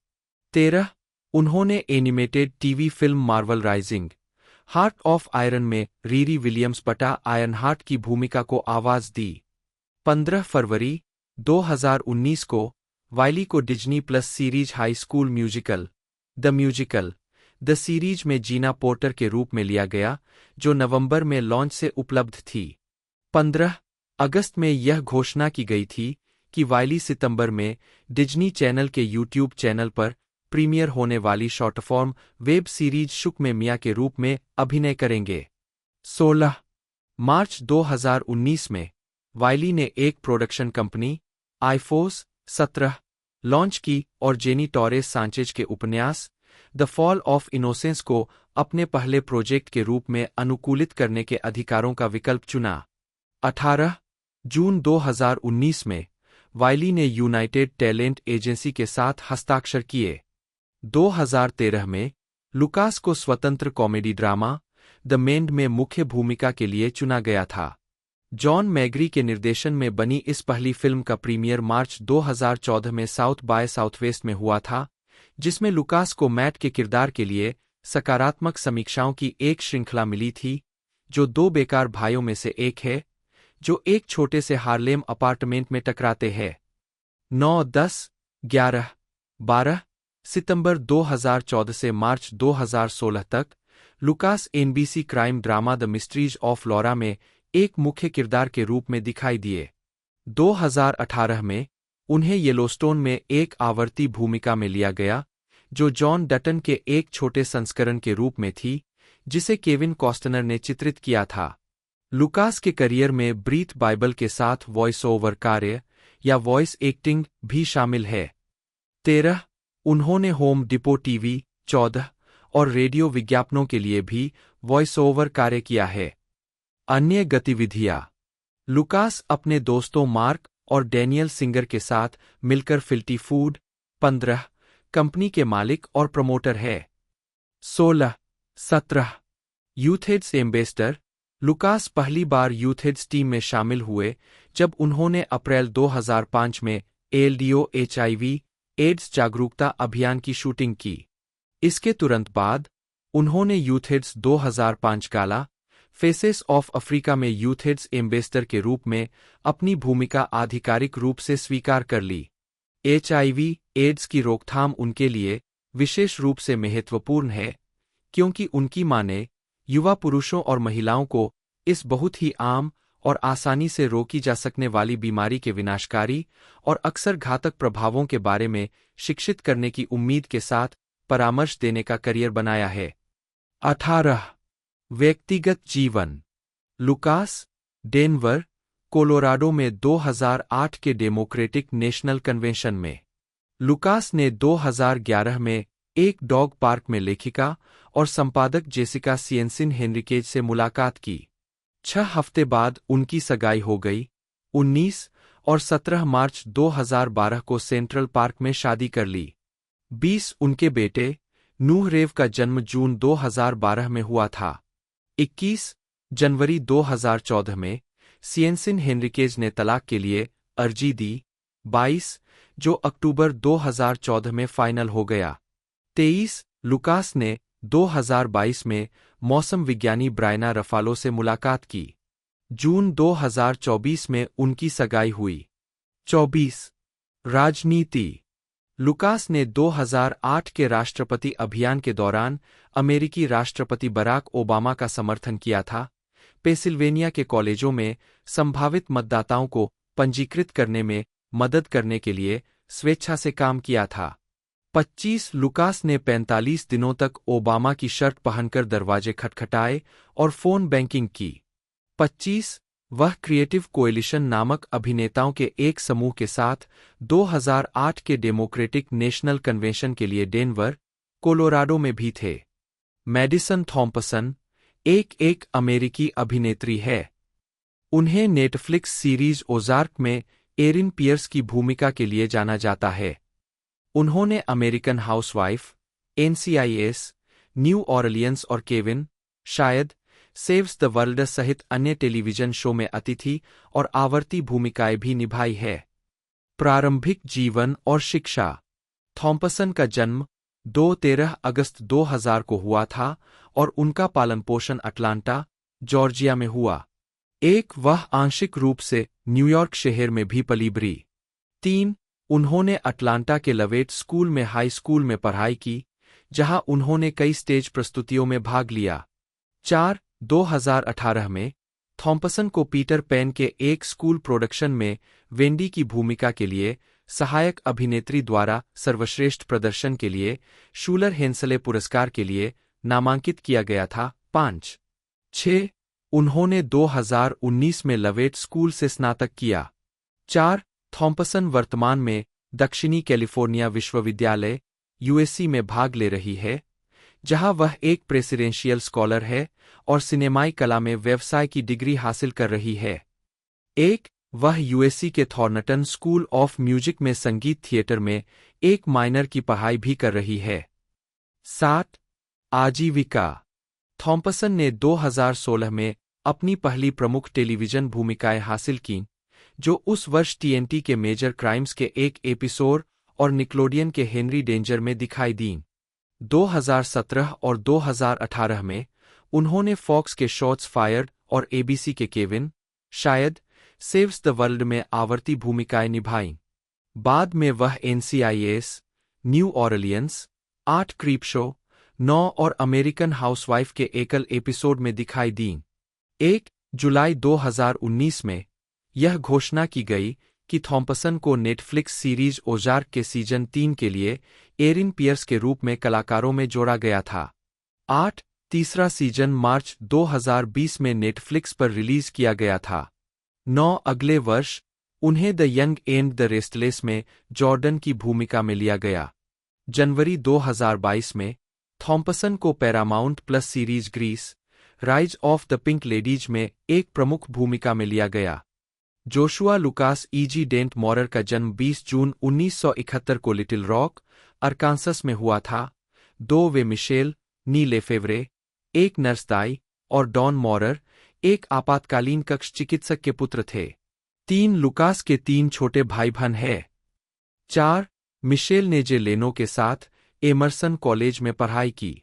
S2: 13. उन्होंने animated TV film Marvel rising heart of iron में रीरी विलियम्स बटा आयरन हार्ट की भूमिका को आवाज दी। 15 फरवरी 2019 को वाइली को Disney plus series high school musical the series में जीना पोर्टर के रूप में लिया गया, जो नवंबर में लॉन्च से उपलब्ध थी। 15 अगस्त में यह घोषणा की गई थी कि वाइली सितंबर में डिज्नी चैनल के यूट्यूब चैनल पर प्रीमियर होने वाली शॉर्ट फॉर्म वेब सीरीज शुक में मिया के रूप में अभिनय करेंगे। 16 मार्च 2019 में वाइली ने एक प्रोडक्शन कंपनी आईफोस 17 लॉन्च की और जेनी टॉरेस सांचेज के उपन्यास द फॉल ऑफ इनोसेंस को अपने पहले प्रोजेक्ट के रूप में अनुकूलित करने के अधिकारों का विकल्प चुना। 18 जून 2019 में वाइली ने यूनाइटेड टैलेंट एजेंसी के साथ हस्ताक्षर किए। 2013 में लुकास को स्वतंत्र कॉमेडी ड्रामा द मेंड में मुख्य भूमिका के लिए चुना गया था। जॉन मैग्री के निर्देशन में बनी इस पहली फिल्म का प्रीमियर मार्च 2014 में साउथ बाय साउथवेस्ट में हुआ था, जिसमें लुकास को मैट के किरदार के लिए सकारात्मक समीक्षाओं की एक श्रृंखला मिली थी, जो दो बेकार भाइयों में से एक है जो एक छोटे से हार्लेम अपार्टमेंट में टकराते हैं। 9, 10, 11, 12 सितंबर 2014 से मार्च 2016 तक Lucas NBC crime drama the mysteries of Laura में एक मुख्य किरदार के रूप में दिखाई दिए। 2018 में उन्हें येलोस्टोन में एक आवर्ती भूमिका में लिया गया, जो जॉन डटन के एक छोटे संस्करण के रूप में थी, जिसे केविन कॉस्टनर ने चित्रित किया था। लुकास के करियर में ब्रीथ बाइबल के साथ वॉइस ओवर कार्य या वॉइस एक्टिंग भी शामिल है। 13 उन्होंने होम डिपो टीवी 14 और रेडियो विज्ञापनों के लिए भी वॉइस ओवर कार्य किया है। अन्य गतिविधियां। लुकास अपने दोस्तों मार्क और डैनियल सिंगर के साथ मिलकर फिल्टी फूड 15 कंपनी के मालिक और प्रमोटर है। 16, 17 यूथेड्स एम्बेसडर लुकास पहली बार यूथेड्स टीम में शामिल हुए जब उन्होंने अप्रैल 2005 में एलडीओ एचआईवी एड्स जागरूकता अभियान की शूटिंग की। इसके तुरंत बाद उन्होंने यूथेड्स 2005 गाला फेसेस ऑफ अफ्रीका में यूथेड्स एम्बेसडर के रूप में अपनी भूमिका आधिकारिक रूप से स्वीकार कर ली। एचआईवी एड्स की रोकथाम उनके लिए विशेष रूप से महत्वपूर्ण है क्योंकि उनकी मां ने युवा पुरुषों और महिलाओं को इस बहुत ही आम और आसानी से रोकी जा सकने वाली बीमारी के विनाशकारी और अक्सर घातक प्रभावों के बारे में शिक्षित करने की उम्मीद के साथ परामर्श देने का करियर बनाया है। 18 व्यक्तिगत जीवन। लुकास डेनवर, कोलोराडो में 2008 के डेमोक्रेटिक नेशनल कन्वेंशन में। लुकास ने 2011 में एक डॉग पार्क में लेखिका और संपादक जेसिका सिएनसिन हेनरिकेज से मुलाकात की। 6 हफ्ते बाद उनकी सगाई हो गई। 19 और 17 मार्च 2012 को सेंट्रल पार्क में शादी कर ली। 20 उनके बेटे नूह रेव का जन्म जून 2012 में हुआ था। 21 जनवरी 2014 में सिएनसिन हेनरिकेज ने तलाक के लिए अर्जी दी। 22 जो अक्टूबर 2014 में फाइनल हो गया। 23 लुकास ने 2022 में मौसम विज्ञानी ब्रायना रफालो से मुलाकात की। जून 2024 में उनकी सगाई हुई। 24 राजनीति। लुकास ने 2008 के राष्ट्रपति अभियान के दौरान अमेरिकी राष्ट्रपति बराक ओबामा का समर्थन किया था। पेंसिल्वेनिया के कॉलेजों में संभावित मतदाताओं को पंजीकृत करने में मदद करने के लिए स्वेच्छा से काम किया था। 25 लुकास ने 45 दिनों तक ओबामा की शर्ट पहनकर दरवाजे खटखटाए और फोन बैंकिंग की। 25 वह क्रिएटिव कोएलिशन नामक अभिनेताओं के एक समूह के साथ 2008 के डेमोक्रेटिक नेशनल कन्वेंशन के लिए डेनवर, कोलोराडो में भी थे। मैडिसन थॉम्पसन एक अमेरिकी अभिनेत्री है। उन्हें नेटफ्लिक्स सीरीज ओज़ार्क में एरिन पियर्स की भूमिका के लिए जाना जाता है। उन्होंने American housewife, NCIS, New Orleans और केविन, शायद सेव्स द वर्ल्ड सहित अन्य टेलीविजन शो में अतिथि और आवर्ती भूमिकाएं भी निभाई है। प्रारंभिक जीवन और शिक्षा। थॉम्पसन का जन्म 13 अगस्त 2000 को हुआ था और उनका पालन पोषण अटलांटा, जॉर्जिया में हुआ। वह आंशिक रूप से न्यूयॉर्क शहर में भी पली बड़ी। 3 उन्होंने अटलांटा के लवेट स्कूल में हाई स्कूल में पढ़ाई की, जहां उन्होंने कई स्टेज प्रस्तुतियों में भाग लिया। 4 2018 में थॉम्पसन को पीटर पैन के एक स्कूल प्रोडक्शन में वेंडी की भूमिका के लिए सहायक अभिनेत्री द्वारा सर्वश्रेष्ठ प्रदर्शन के लिए शूलर हेंसले पुरस्कार के लिए नामांकित किया गया था। 5-6 उन्होंने 2019 में लवेट स्कूल से स्नातक किया। 4 थॉम्पसन वर्तमान में दक्षिणी कैलिफोर्निया विश्वविद्यालय USC में भाग ले रही है, जहां वह एक प्रेसिडेंशियल स्कॉलर है और सिनेमाई कला में व्यवसाय की डिग्री हासिल कर रही है। वह USC के थॉर्नटन स्कूल ऑफ म्यूजिक में संगीत थिएटर में एक माइनर की पढ़ाई भी कर रही है। 7 आजीविका। थॉम्पसन ने 2016 में अपनी पहली प्रमुख टेलीविजन भूमिकाएं हासिल कीं, जो उस वर्ष TNT के मेजर क्राइम्स के एक एपिसोड और निक्लोडियन के हेनरी डेंजर में दिखाई दीं। 2017 और 2018 में उन्होंने फॉक्स के शॉट्स फायर्ड और ABC के केविन, शायद सेव्स द वर्ल्ड में आवर्ती भूमिकाएं निभाईं। बाद में वह NCIS, New Orleans, 8 creep show, 9 और अमेरिकन हाउसवाइफ के एकल एपिसोड में दिखाई दीं। 1 जुलाई 2019 में यह घोषणा की गई कि थॉम्पसन को नेटफ्लिक्स सीरीज ओज़ार्क के सीजन 3 के लिए एरिन पियर्स के रूप में कलाकारों में जोड़ा गया था। 8 तीसरा सीजन मार्च 2020 में नेटफ्लिक्स पर रिलीज किया गया था। 9 अगले वर्ष उन्हें the young and the restless में जॉर्डन की भूमिका में लिया गया। जनवरी 2022 में थॉम्पसन को Paramount plus series Grease, rise of the pink ladies में एक प्रमुख भूमिका में लिया गया। Joshua Lucas E.G. डेंट मॉरर का जन्म 20 जून 1971 को लिटिल रॉक, अरकांसस में हुआ था। 2 वे मिशेल, नी लेफेवरे, एक नर्स दाई और डॉन मॉरर एक आपातकालीन कक्ष चिकित्सक के पुत्र थे। 3 लुकास के 3 छोटे भाई बहन हैं। 4 मिशेल ने जे लेनो के साथ एमरसन कॉलेज में पढ़ाई की।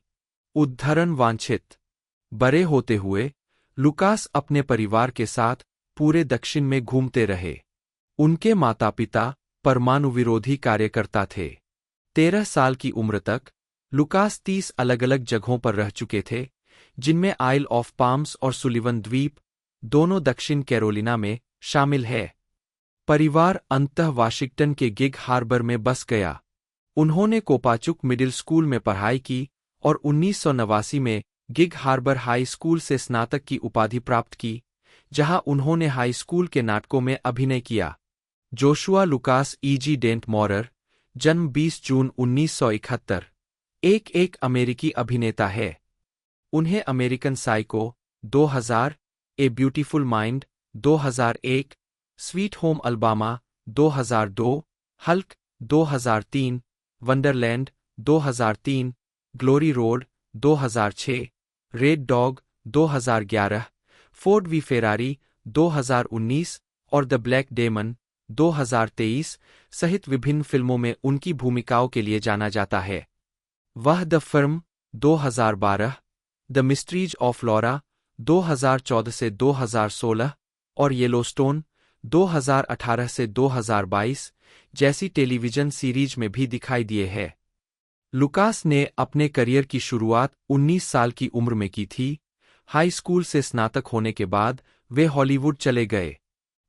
S2: उद्धरण वांछित। बड़े होते हुए लुकास अपने परिवार के साथ पूरे दक्षिण में घूमते रहे। उनके माता पिता परमाणु विरोधी कार्यकर्ता थे। 13 साल की उम्र तक लुकास 30 अलग-अलग जगहों पर रह चुके थे, जिनमें आइल ऑफ पाम्स और सुलिवन द्वीप, दोनों दक्षिण कैरोलिना में, शामिल है। परिवार अंततः वाशिंगटन के गिग हार्बर में बस गया। उन्होंने कोपाचुक मिडिल स्कूल में पढ़ाई की और 1989 में गिग हार्बर हाई स्कूल से स्नातक की उपाधि प्राप्त की, जहां उन्होंने हाई स्कूल के नाटकों में अभिनय किया। Joshua Lucas Easy Dent Maurer, जन्म 20 जून 1971, एक अमेरिकी अभिनेता है। उन्हें American Psycho 2000, a beautiful mind 2001, sweet home Alabama 2002, Hulk 2003, Wonderland 2003, glory road 2006, red dog 2011, Ford v Ferrari 2019 और द ब्लैक डेमन 2023 सहित विभिन्न फिल्मों में उनकी भूमिकाओं के लिए जाना जाता है। वह the film 2012, the mysteries of Laura 2014 से 2016 और येलोस्टोन 2018 से 2022 जैसी टेलीविजन सीरीज में भी दिखाई दिए हैं। लुकास ने अपने करियर की शुरुआत 19 साल की उम्र में की थी। हाई स्कूल से स्नातक होने के बाद वे हॉलीवुड चले गए।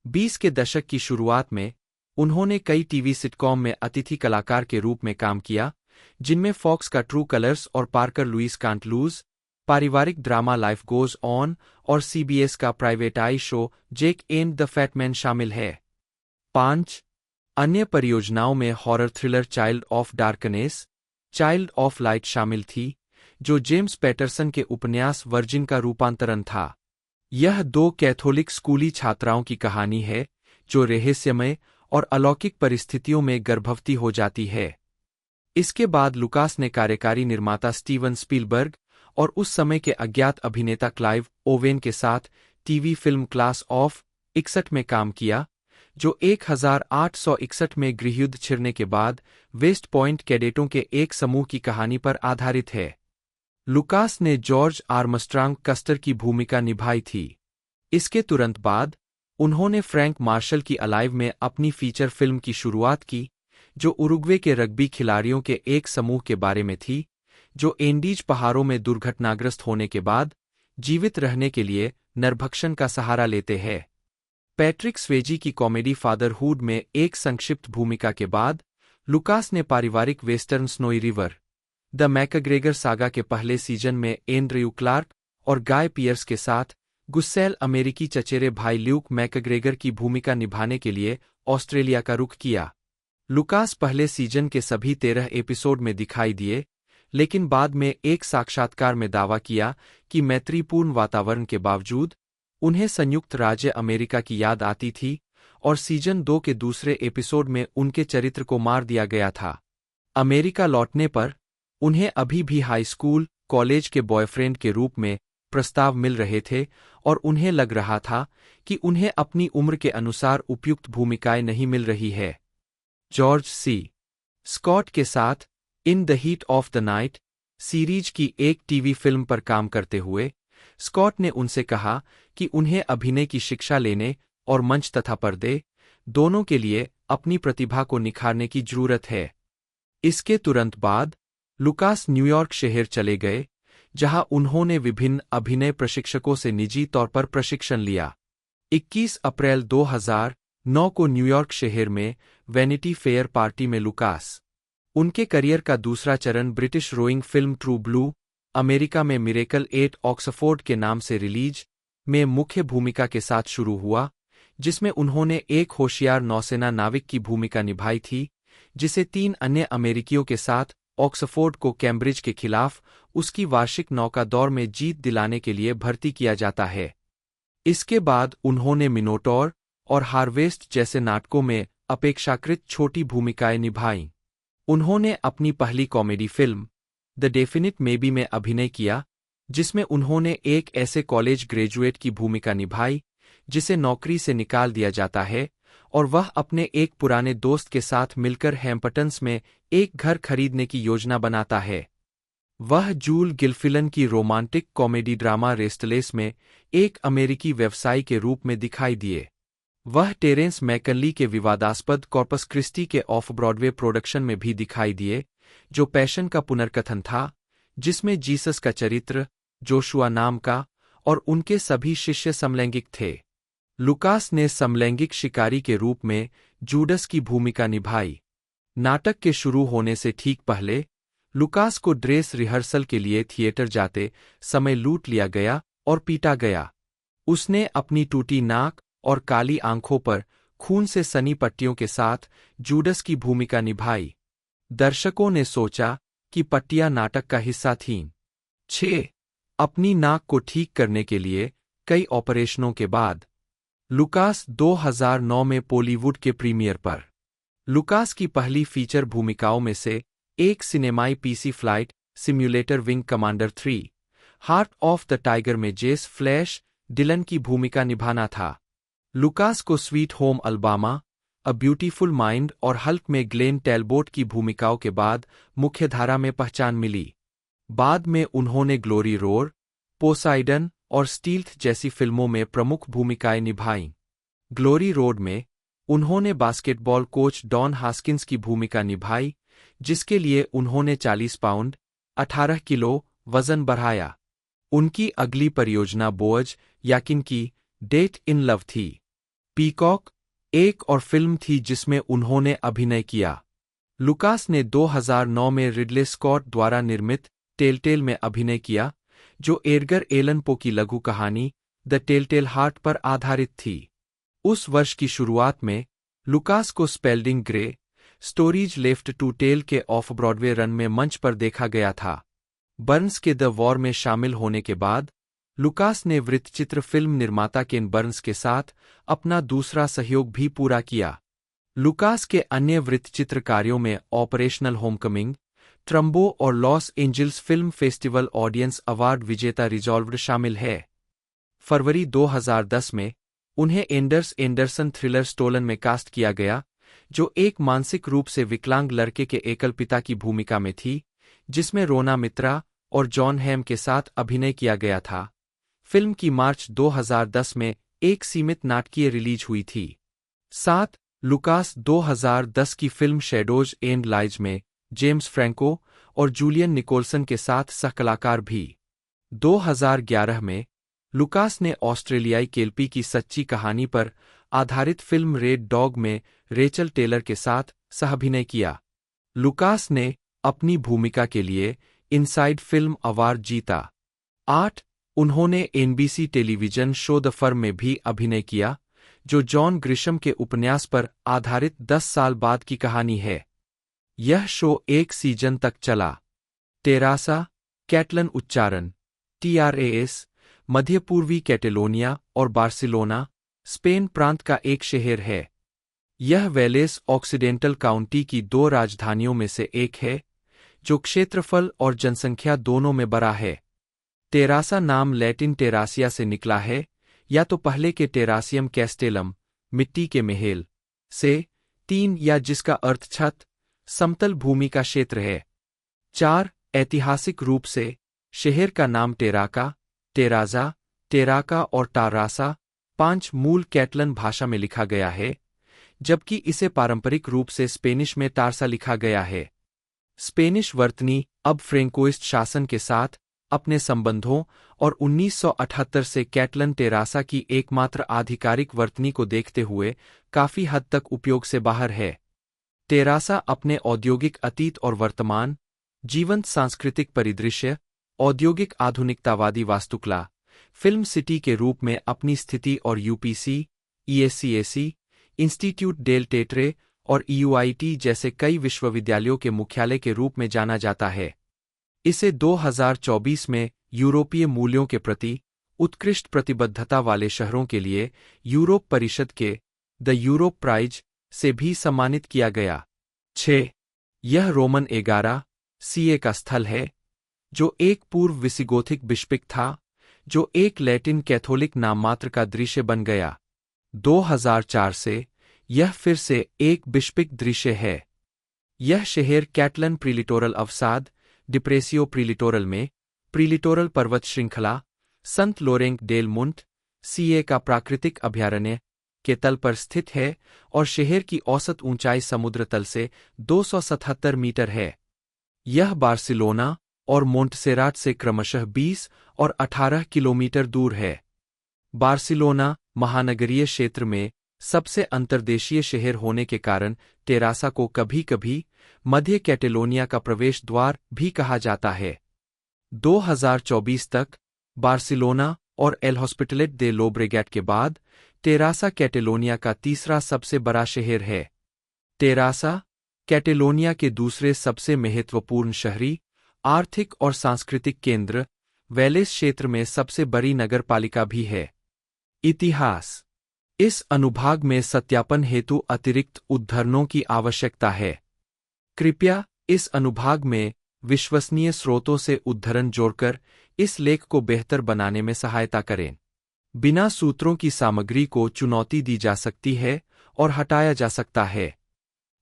S2: 20 के दशक की शुरुआत में उन्होंने कई टीवी सिटकॉम में अतिथि कलाकार के रूप में काम किया, जिनमें फॉक्स का ट्रू कलर्स और पार्कर लुइस कांट लूज, पारिवारिक ड्रामा लाइफ गोज ऑन और सीबीएस का private I show Jake and the fat man शामिल है। 5 अन्य परियोजनाओं में horror thriller child of darkness, child of light शामिल थी, जो जेम्स पैटरसन के उपन्यास वर्जिन का रूपांतरण था। यह 2 कैथोलिक स्कूली छात्राओं की कहानी है जो रहस्यमय और अलौकिक परिस्थितियों में गर्भवती हो जाती है। इसके बाद लुकास ने कार्यकारी निर्माता स्टीवन स्पीलबर्ग और उस समय के अज्ञात अभिनेता क्लाइव ओवेन के साथ टीवी फिल्म क्लास ऑफ 61 में काम किया, जो 1861 में गृहयुद्ध छिड़ने के बाद वेस्ट पॉइंट कैडेटों के एक समूह की कहानी पर आधारित है। लुकास ने जॉर्ज आर्मस्ट्रांग कस्टर की भूमिका निभाई थी। इसके तुरंत बाद उन्होंने फ्रैंक मार्शल की अलाइव में अपनी फीचर फिल्म की शुरुआत की, जो उरुग्वे के रग्बी खिलाड़ियों के एक समूह के बारे में थी, जो एंडीज पहाड़ों में दुर्घटनाग्रस्त होने के बाद जीवित रहने के लिए नरभक्षण का सहारा लेते हैं। पैट्रिक स्वेजी की कॉमेडी फादरहुड में एक संक्षिप्त भूमिका के बाद लुकास ने पारिवारिक western snowy river, the McGregor saga के पहले सीजन में एंड्रयू क्लार्क और गाय पियर्स के साथ गुस्सैल अमेरिकी चचेरे भाई ल्यूक मैकग्रेगर की भूमिका निभाने के लिए ऑस्ट्रेलिया का रुख किया। लुकास पहले सीजन के सभी 13 एपिसोड में दिखाई दिए, लेकिन बाद में एक साक्षात्कार में दावा किया कि मैत्रीपूर्ण वातावरण के बावजूद उन्हें संयुक्त राज्य अमेरिका की याद आती थी और सीजन 2 के दूसरे एपिसोड में उनके चरित्र को मार दिया गया था। अमेरिका लौटने पर उन्हें अभी भी हाई स्कूल, कॉलेज के बॉयफ्रेंड के रूप में प्रस्ताव मिल रहे थे और उन्हें लग रहा था कि उन्हें अपनी उम्र के अनुसार उपयुक्त भूमिकाएं नहीं मिल रही है। George C. स्कॉट के साथ in the heat of the night series की एक टीवी फिल्म पर काम करते हुए स्कॉट ने उनसे कहा कि उन्हें अभिनय की शिक्षा लेने और मंच तथा पर्दे दोनों के लिए अपनी प्रतिभा को निखारने की जरूरत है। इसके तुरंत बाद लुकास न्यूयॉर्क शहर चले गए, जहां उन्होंने विभिन्न अभिनय प्रशिक्षकों से निजी तौर पर प्रशिक्षण लिया। 21 अप्रैल 2009 को न्यूयॉर्क शहर में वैनिटी फेयर पार्टी में लुकास उनके करियर का दूसरा चरण British rowing film true blue, America में मिरेकल एट ऑक्सफोर्ड के नाम से रिलीज, में मुख्य भूमिका के साथ शुरू हुआ, जिसमें उन्होंने एक होशियार नौसेना नाविक की भूमिका निभाई थी, जिसे 3 अन्य अमेरिकियों के साथ ऑक्सफोर्ड को कैम्ब्रिज के खिलाफ उसकी वार्षिक नौका दौड़ में जीत दिलाने के लिए भर्ती किया जाता है। इसके बाद उन्होंने मिनोटॉर और हार्वेस्ट जैसे नाटकों में अपेक्षाकृत छोटी भूमिकाएं निभाईं। उन्होंने अपनी पहली comedy film the definite maybe में अभिनय किया, जिसमें उन्होंने एक ऐसे कॉलेज ग्रेजुएट की भूमिका निभाई जिसे नौकरी से निकाल दिया जाता है और वह अपने एक पुराने दोस्त के साथ मिलकर हैम्पटन्स में एक घर खरीदने की योजना बनाता है। वह जूल गिलफिलन की रोमांटिक कॉमेडी ड्रामा रेस्टलेस में एक अमेरिकी व्यवसायी के रूप में दिखाई दिए। वह टेरेंस मैकनली के विवादास्पद कॉर्पस क्रिस्टी के ऑफ ब्रॉडवे प्रोडक्शन में भी दिखाई दिए, जो पैशन का पुनर्कथन था, जिसमें जीसस का चरित्र, जोशुआ नाम का, और उनके सभी शिष्य समलैंगिक थे। लुकास ने समलैंगिक शिकारी के रूप में जूडस की भूमिका निभाई। नाटक के शुरू होने से ठीक पहले लुकास को ड्रेस रिहर्सल के लिए थिएटर जाते समय लूट लिया गया और पीटा गया। उसने अपनी टूटी नाक और काली आंखों पर खून से सनी पट्टियों के साथ जूडस की भूमिका निभाई। दर्शकों ने सोचा कि पट्टियां नाटक का हिस्सा थीं। 6. अपनी नाक को ठीक करने के लिए कई ऑपरेशनों के बाद लुकास 2009 में बॉलीवुड के प्रीमियर पर लुकास की पहली फीचर भूमिकाओं में से एक सिनेमाई PC flight simulator Wing Commander 3 Heart of the Tiger में जेस फ्लैश डिलन की भूमिका निभाना था। लुकास को sweet home Alabama, a beautiful mind और हल्क में ग्लेन टैलबोट की भूमिकाओं के बाद मुख्यधारा में पहचान मिली। बाद में उन्होंने ग्लोरी रोर, पोसाइडन और स्टील्थ जैसी फिल्मों में प्रमुख भूमिकाएं निभाईं। ग्लोरी रोड में उन्होंने बास्केटबॉल कोच डॉन हास्किंस की भूमिका निभाई, जिसके लिए उन्होंने 40 पाउंड 18 किलो वजन बढ़ाया। उनकी अगली परियोजना बोअज याकिन की डेट इन लव थी। पीकॉक एक और फिल्म थी जिसमें उन्होंने अभिनय किया। लुकास ने 2009 में रिडले स्कॉट द्वारा निर्मित टेलटेल में अभिनय किया, जो एडगर एलन पो की लघु कहानी द टेलटेल हार्ट पर आधारित थी। उस वर्ष की शुरुआत में लुकास को Spalding Gray stories left to tell के ऑफ ब्रॉडवे रन में मंच पर देखा गया था। बर्न्स के द वॉर में शामिल होने के बाद लुकास ने वृत्तचित्र फिल्म निर्माता केन बर्न्स के साथ अपना दूसरा सहयोग भी पूरा किया। लुकास के अन्य वृत्तचित्र कार्यों में ऑपरेशनल होमकमिंग, ट्रम्बो और Los Angeles film festival audience award विजेता रिजॉल्व्ड शामिल है। फरवरी 2010 में उन्हें एंडरसन थ्रिलर स्टोलन में कास्ट किया गया, जो एक मानसिक रूप से विकलांग लड़के के एकल पिता की भूमिका में थी, जिसमें रोना मित्रा और जॉन हैम के साथ अभिनय किया गया था। फिल्म की मार्च 2010 में एक सीमित नाटकीय रिलीज हुई थी। 7. लुकास 2010 की फिल्म शैडोज एंड लाइज में जेम्स फ्रैंको और जूलियन निकोलसन के साथ सहकलाकार भी। 2011 में लुकास ने ऑस्ट्रेलियाई केल्पी की सच्ची कहानी पर आधारित फिल्म रेड डॉग में रेचल टेलर के साथ सहअभिनय किया। लुकास ने अपनी भूमिका के लिए इनसाइड फिल्म अवार्ड जीता। 8. उन्होंने NBC television show the firm में भी अभिनय किया, जो जॉन ग्रिशम के उपन्यास पर आधारित 10 साल बाद की कहानी है। यह शो एक सीजन तक चला। टेरासा, कैटलन उच्चारण, TRAS, मध्य पूर्वी कैटेलोनिया और बार्सिलोना, स्पेन प्रांत का एक शहर है। यह वेलेस ऑक्सीडेंटल काउंटी की 2 राजधानियों में से एक है, जो क्षेत्रफल और जनसंख्या दोनों में बड़ा है। टेरासा नाम लैटिन टेरासिया से निकला है, या तो पहले के टेरासियम कैस्टेलम, मिट्टी के महल, से 3 या जिसका अर्थ छत, समतल भूमि का क्षेत्र है। 4. ऐतिहासिक रूप से शहर का नाम टेराका, टेराजा, टेराका और टारासा 5 मूल कैटलन भाषा में लिखा गया है, जबकि इसे पारंपरिक रूप से स्पेनिश में टारसा लिखा गया है। स्पेनिश वर्तनी अब फ्रेंकोइस्ट शासन के साथ अपने संबंधों और 1978 से कैटलन टेरासा की एकमात्र आधिकारिक वर्तनी को देखते हुए काफी हद तक उपयोग से बाहर है। टेरासा अपने औद्योगिक अतीत और वर्तमान, जीवंत सांस्कृतिक परिदृश्य, औद्योगिक आधुनिकतावादी वास्तुकला, फिल्म सिटी के रूप में अपनी स्थिति और UPC, ESCAC, इंस्टीट्यूट डेल टेट्रे और EUIT जैसे कई विश्वविद्यालयों के मुख्यालय के रूप में जाना जाता है। इसे 2024 में यूरोपीय मूल्यों के प्रति उत्कृष्ट प्रतिबद्धता वाले शहरों के लिए यूरोप परिषद के द यूरोप प्राइज से भी सम्मानित किया गया। 6. यह रोमन 11 CA का स्थल है। जो एक पूर्व विसिगोथिक बिशपिक था, जो एक लैटिन कैथोलिक नाममात्र का दृश्य बन गया। 2004 से यह फिर से एक बिशपिक दृश्य है। यह शहर कैटलन प्रीलिटोरल अवसाद, डिप्रेसियो प्रीलिटोरल में प्रीलिटोरल पर्वत श्रृंखला, संत लोरेंक डेल मुंट, सीए का प्राकृतिक अभयारण्य के तल पर स्थित है और शहर की औसत ऊंचाई समुद्र तल से 277 मीटर है। यह बार्सिलोना और मोंटसेराट से क्रमशः 20 और 18 किलोमीटर दूर है। बार्सिलोना महानगरीय क्षेत्र में सबसे अंतर्देशीय शहर होने के कारण टेरासा को कभी-कभी मध्य कैटेलोनिया का प्रवेश द्वार भी कहा जाता है। 2024 तक बार्सिलोना और एल हॉस्पिटलेट दे लोब्रेगैट के बाद टेरासा कैटेलोनिया का तीसरा सबसे बड़ा शहर है। टेरासा कैटेलोनिया के दूसरे सबसे महत्वपूर्ण शहरी, आर्थिक और सांस्कृतिक केंद्र, वेलेस क्षेत्र में सबसे बड़ी नगरपालिका भी है। इतिहास। इस अनुभाग में सत्यापन हेतु अतिरिक्त उद्धरणों की आवश्यकता है। कृपया इस अनुभाग में विश्वसनीय स्रोतों से उद्धरण जोड़कर इस लेख को बेहतर बनाने में सहायता करें। बिना सूत्रों की सामग्री को चुनौती दी जा सकती है और हटाया जा सकता है।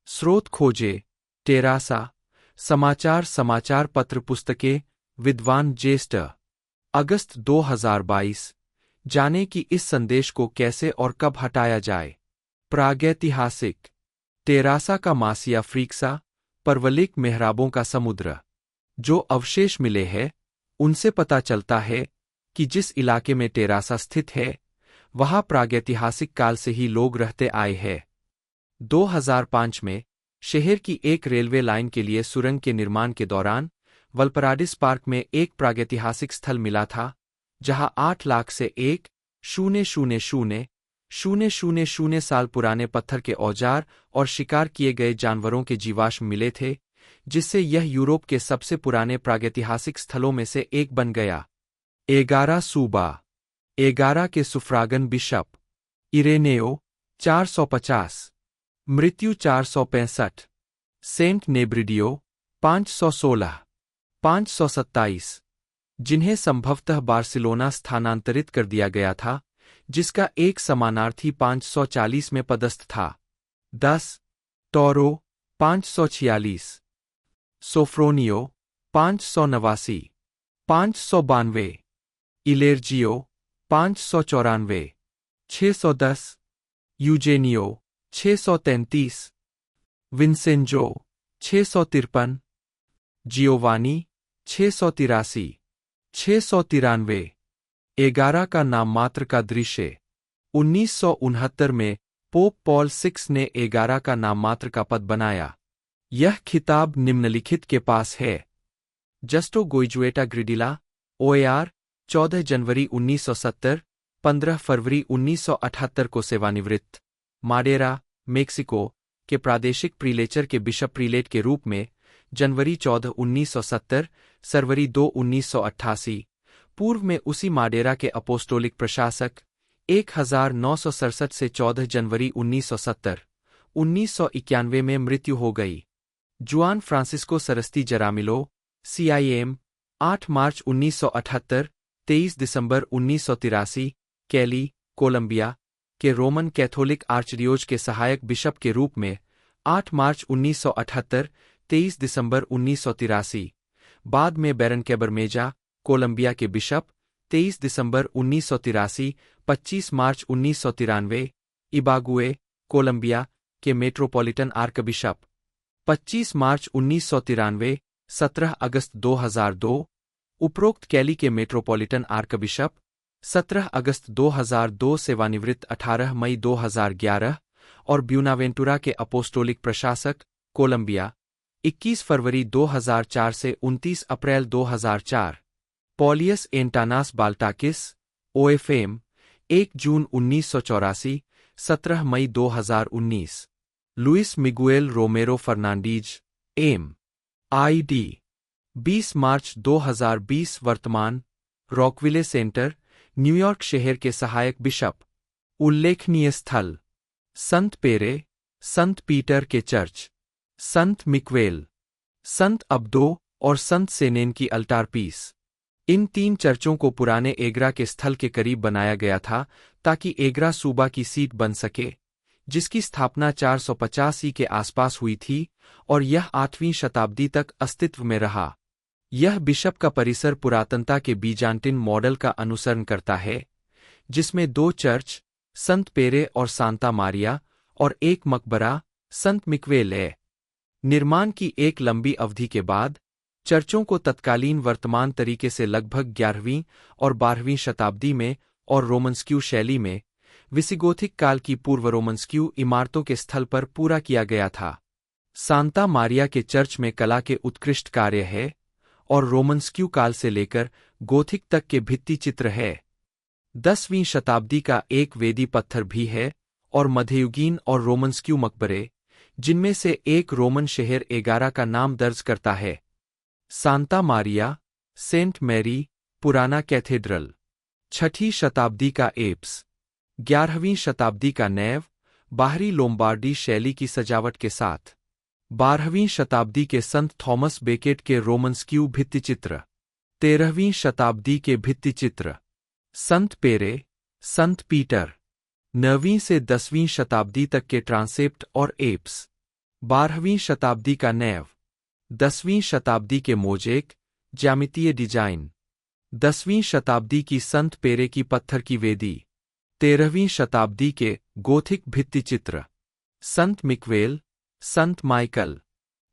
S2: स्रोत खोजें। टेरासा समाचार पत्र पुस्तकें विद्वान ज्येष्ठ। अगस्त 2022। जाने कि इस संदेश को कैसे और कब हटाया जाए। प्रागैतिहासिक। टेरासा का मासिया फ्रीक्सा, परवलिक मेहराबों का समुद्र। जो अवशेष मिले हैं उनसे पता चलता है कि जिस इलाके में टेरासा स्थित है वहां प्रागैतिहासिक काल से ही लोग रहते आए हैं। 2005 में शहर की एक रेलवे लाइन के लिए सुरंग के निर्माण के दौरान वल्पराडिस पार्क में एक प्रागैतिहासिक स्थल मिला था, जहां 8 लाख से 1,000 साल पुराने पत्थर के औजार और शिकार किए गए जानवरों के जीवाश्म मिले थे, जिससे यह यूरोप के सबसे पुराने प्रागैतिहासिक स्थलों में से एक बन गया। एगारा सूबा। एगारा के सुफ्रागन बिशप इरेनेओ 450, मृत्यु 465, सेंट नेब्रिडियो 516, 527, जिन्हें संभवतः बार्सिलोना स्थानांतरित कर दिया गया था, जिसका एक समानार्थी 540 में पदस्थ था। 10. Toro 546, सोफ्रोनियो 589, 592, इलेर्जियो 594, 610, Eugenio 633, Vincenzo 653, Giovanni 683, 693। एगारा का नाममात्र का दृश्य। 1969 में पोप पॉल 6 ने एगारा का नाममात्र का पद बनाया। यह खिताब निम्नलिखित के पास है। जस्टो गोइजुएटा ग्रिडिला, ओएआर, 14 जनवरी 1970, 15 फरवरी 1978 को सेवानिवृत्त, माडेरा, मेक्सिको के प्रादेशिक प्रीलेचर के बिशप प्रीलेट के रूप में जनवरी 14, 1970, फरवरी 2, 1988, पूर्व में उसी माडेरा के अपोस्टोलिक प्रशासक, 1967 से 14 जनवरी 1970, 1991 में मृत्यु हो गई। जुआन फ्रांसिस्को सरस्ती जरामिलो, CIM, 8 मार्च 1978, 23 दिसंबर 1983, कैली, कोलंबिया के रोमन कैथोलिक आर्चडियोज के सहायक बिशप के रूप में 8 मार्च 1978, 23 दिसंबर 1983, बाद में बैरनकेबरमेजा, कोलंबिया के बिशप, 23 दिसंबर 1983, 25 मार्च 1993, इबागुए, कोलंबिया के मेट्रोपॉलिटन आर्कबिशप, 25 मार्च 1993, 17 अगस्त 2002, उपरोक्त कैली के मेट्रोपॉलिटन आर्कबिशप, 17 अगस्त 2002 सेवानिवृत्त 18 मई 2011 और ब्यूनावेंटुरा के अपोस्टोलिक प्रशासक, कोलंबिया, 21 फरवरी 2004 से 29 अप्रैल 2004, पॉलियस एंटानास बाल्टाकिस, OFM, 1 जून 1984, 17 मई 2019, Luis Miguel Romero Fernandez, MID, 20 मार्च 2020 वर्तमान, रॉकविले सेंटर, न्यूयॉर्क शहर के सहायक बिशप। उल्लेखनीय स्थल: संत पेरे, संत पीटर के चर्च, संत मिक्वेल, संत अब्दो और संत सेनेन की अल्टार पीस। इन 3 चर्चों को पुराने एग्रा के स्थल के करीब बनाया गया था ताकि एग्रा सूबा की सीट बन सके, जिसकी स्थापना 450 ई के आसपास हुई थी और यह 8वीं शताब्दी तक अस्तित्व में रहा। यह बिशप का परिसर पुरातनता के बीजांटिन मॉडल का अनुसरण करता है, जिसमें 2 चर्च, संत पेरे और सांता मारिया, और एक मकबरा, संत मिक्वेल है। निर्माण की एक लंबी अवधि के बाद चर्चों को तत्कालीन वर्तमान तरीके से लगभग 11वीं और 12वीं शताब्दी में और रोमनस्क्यू शैली में विसिगोथिक काल की पूर्व रोमनस्क्यू इमारतों के स्थल पर पूरा किया गया था। सांता मारिया के चर्च में कला के उत्कृष्ट कार्य है और रोमनस्क्यू काल से लेकर गोथिक तक के भित्ति चित्र है। 10वीं शताब्दी का एक वेदी पत्थर भी है और मध्ययुगीन और रोमनस्क्यू मकबरे, जिनमें से एक रोमन शहर एगारा का नाम दर्ज करता है। सांता मारिया, सेंट मैरी, पुराना कैथेड्रल। 6ठी शताब्दी का एप्स। 11वीं शताब्दी का नैव, बाहरी लोम्बार्डी शैली की सजावट के साथ। 12वीं शताब्दी के संत थॉमस बेकेट के रोमनस्क्यू भित्तिचित्र। 13वीं शताब्दी के भित्तिचित्र। संत पेरे, संत पीटर। 9वीं से 10वीं शताब्दी तक के ट्रांसेप्ट और एप्स। 12वीं शताब्दी का नैव। 10वीं शताब्दी के मोजेक, ज्यामितीय डिजाइन। 10वीं शताब्दी की संत पेरे की पत्थर की वेदी। 13वीं शताब्दी के गोथिक भित्तिचित्र। संत मिक्वेल, संत माइकल।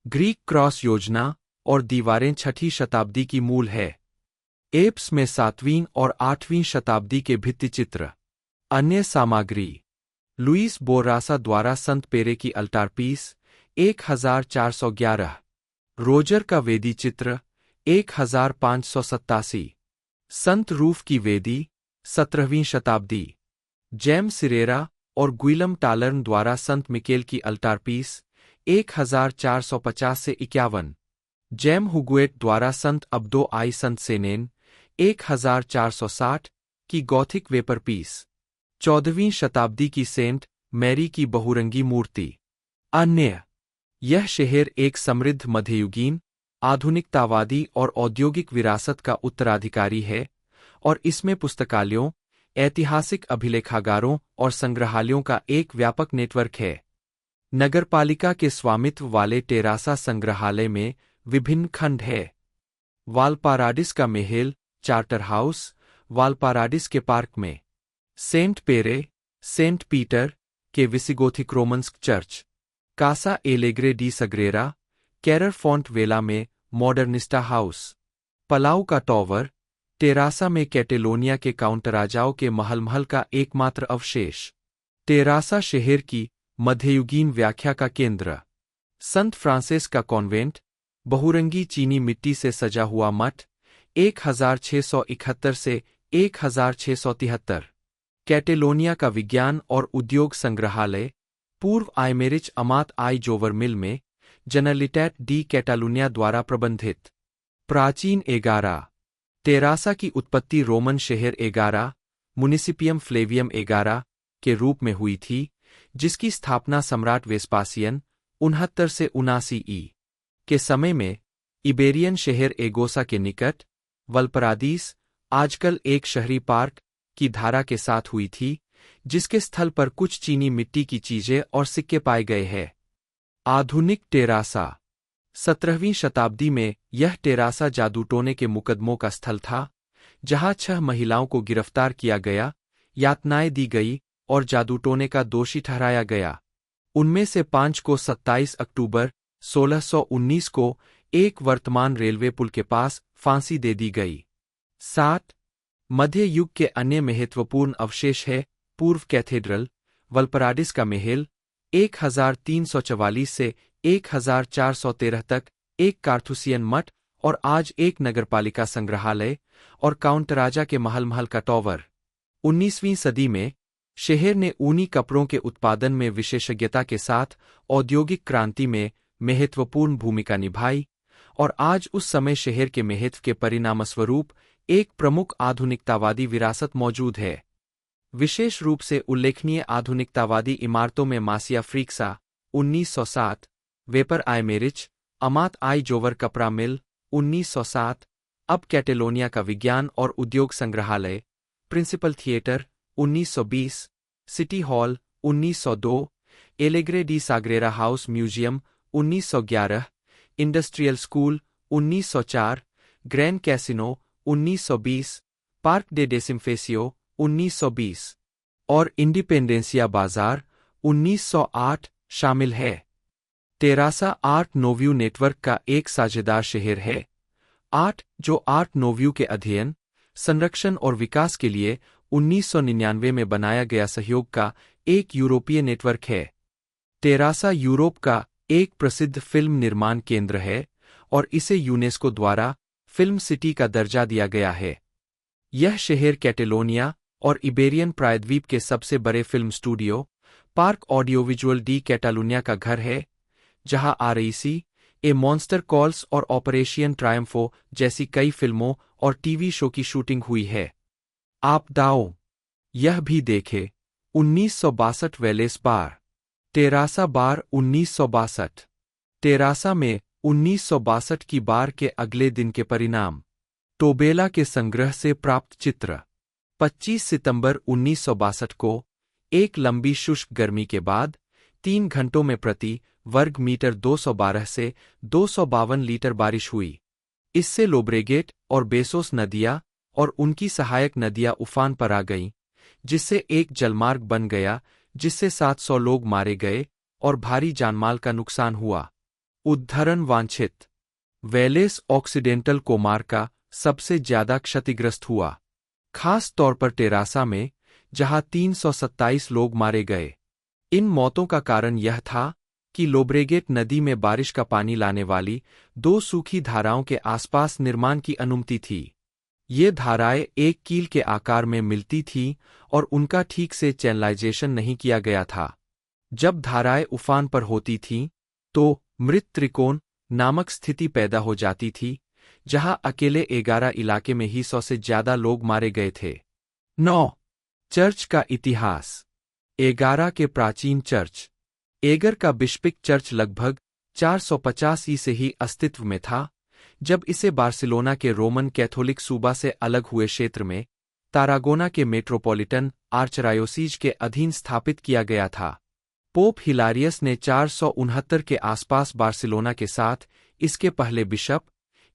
S2: ग्रीक क्रॉस योजना और दीवारें 6ठी शताब्दी की मूल है। एप्स में 7वीं और 8वीं शताब्दी के भित्तिचित्र। अन्य सामग्री। लुईस बोरासा द्वारा संत पेरे की अल्टार पीस 1411। रोजर का वेदी चित्र 1587। संत रूफ की वेदी 17वीं शताब्दी। जेम सिरेरा और गुइलम टालर्न द्वारा संत मिकेल की अल्टार पीस 1450 से 51। जेम हुगुएट द्वारा संत अब्दो आई संत सेनेन 1460 की गॉथिक वेपर पीस। 14वीं शताब्दी की सेंट मैरी की बहुरंगी मूर्ति। अन्य। यह शहर एक समृद्ध मध्ययुगीन, आधुनिकतावादी और औद्योगिक विरासत का उत्तराधिकारी है और इसमें पुस्तकालयों, ऐतिहासिक अभिलेखागारों और संग्रहालयों का एक व्यापक नेटवर्क है। नगरपालिका के स्वामित्व वाले टेरासा संग्रहालय में विभिन्न खंड है। वालपाराडिस का महल, चार्टर हाउस, वालपाराडिस के पार्क में। सेंट पेरे, सेंट पीटर के Visigothic Romanesque church. Casa Alegre de Sagrera, Carrer Font Vella में मॉडर्निस्टा हाउस। पलाऊ का टॉवर, टेरासा में कैटेलोनिया के काउंटराजाओं के महल का एकमात्र अवशेष। टेरासा शहर की मध्ययुगीन व्याख्या का केंद्र। संत फ्रांसिस का कॉन्वेंट, बहुरंगी चीनी मिट्टी से सजा हुआ मठ, 1671 से 1673। कैटेलोनिया का विज्ञान और उद्योग संग्रहालय, पूर्व आइमेरिच अमात आई जोवर मिल में जनरलिटैट डी कैटालुनिया द्वारा प्रबंधित। प्राचीन एगारा। टेरासा की उत्पत्ति रोमन शहर एगारा, मुनिसिपियम फ्लेवियम एगारा के रूप में हुई थी, जिसकी स्थापना सम्राट वेस्पासियन 69 से 79 ई के समय में इबेरियन शहर एगोसा के निकट वल्परादीस, आजकल एक शहरी पार्क, की धारा के साथ हुई थी, जिसके स्थल पर कुछ चीनी मिट्टी की चीजें और सिक्के पाए गए हैं। आधुनिक टेरासा। 17वीं शताब्दी में यह टेरासा जादूटोने के मुकदमों का स्थल था, जहां 6 महिलाओं को गिरफ्तार किया गया, यातनाएं दी गई और जादूटोने का दोषी ठहराया गया। उनमें से 5 को 27 अक्टूबर 1619 को एक वर्तमान रेलवे पुल के पास फांसी दे दी गई। 7 मध्य युग के अन्य महत्वपूर्ण अवशेष है पूर्व कैथेड्रल, वल्पराडिस का महल, 1344 से 1413 तक एक कार्थुसियन मठ और आज एक नगरपालिका संग्रहालय, और काउंटराजा के महल का टॉवर। 19वीं सदी में शहर ने ऊनी कपड़ों के उत्पादन में विशेषज्ञता के साथ औद्योगिक क्रांति में महत्वपूर्ण भूमिका निभाई, और आज उस समय शहर के महत्व के परिणामस्वरूप एक प्रमुख आधुनिकतावादी विरासत मौजूद है। विशेष रूप से उल्लेखनीय आधुनिकतावादी इमारतों में मासिया फ्रीक्सा 1907, वेपर आइमेरिच, अमात आई जोवर कपड़ा मिल 1907, अब कैटेलोनिया का विज्ञान और उद्योग संग्रहालय, Principal Theatre, 1920, City Hall, 1902, Alegre de Sagrera house museum, 1911, industrial school, 1904, grand casino, 1920, Parc de Desinfeccio, 1920 और इंडिपेंडेंसिया बाजार, 1908 शामिल है। टेरासा आर्ट नोव्यू नेटवर्क का एक साझेदार शहर है। जो आर्ट नोव्यू के अध्ययन, संरक्षण और विकास के लिए 1999 में बनाया गया सहयोग का एक यूरोपीय नेटवर्क है। टेरासा यूरोप का एक प्रसिद्ध फिल्म निर्माण केंद्र है और इसे यूनेस्को द्वारा फिल्म सिटी का दर्जा दिया गया है। यह शहर कैटेलोनिया और इबेरियन प्रायद्वीप के सबसे बड़े film studio, Parc Audiovisual de Catalunya का घर है, जहां REC, ए मॉन्स्टर कॉल्स और ऑपरेशन ट्रायम्फो जैसी कई फिल्मों और टीवी शो की शूटिंग हुई है। आप दाओ यह भी देखे 1962 वेलेस बार, टेरासा बार 1962। टेरासा में 1962 की बार के अगले दिन के परिणाम। टोबेला के संग्रह से प्राप्त चित्र। 25 सितंबर 1962 को एक लंबी शुष्क गर्मी के बाद 3 घंटों में प्रति वर्ग मीटर 212 से 252 लीटर बारिश हुई। इससे लोब्रेगेट और बेसोस नदियां और उनकी सहायक नदियां उफान पर आ गईं, जिससे एक जलमार्ग बन गया, जिससे 700 लोग मारे गए और भारी जानमाल का नुकसान हुआ। उद्धरण वांछित। वेलेस ऑक्सीडेंटल कोमार्का सबसे ज्यादा क्षतिग्रस्त हुआ, खास तौर पर टेरासा में, जहां 327 लोग मारे गए। इन मौतों का कारण यह था कि लोब्रेगेट नदी में बारिश का पानी लाने वाली 2 सूखी धाराओं के आसपास निर्माण की अनुमति थी। ये धाराएं एक कील के आकार में मिलती थीं और उनका ठीक से चैनलाइजेशन नहीं किया गया था। जब धाराएं उफान पर होती थीं, तो मृत त्रिकोण नामक स्थिति पैदा हो जाती थी, जहां अकेले 11 इलाके में ही 100 से ज्यादा लोग मारे गए थे। 9. चर्च का इतिहास। एगारा के प्राचीन चर्च। एगर का बिशपिक चर्च लगभग 450 से ही अस्तित्व में था, जब इसे बार्सिलोना के रोमन कैथोलिक सूबा से अलग हुए क्षेत्र में तारागोना के मेट्रोपॉलिटन आर्चडायोसीज के अधीन स्थापित किया गया था। पोप हिलारियस ने 469 के आसपास बार्सिलोना के साथ इसके पहले बिशप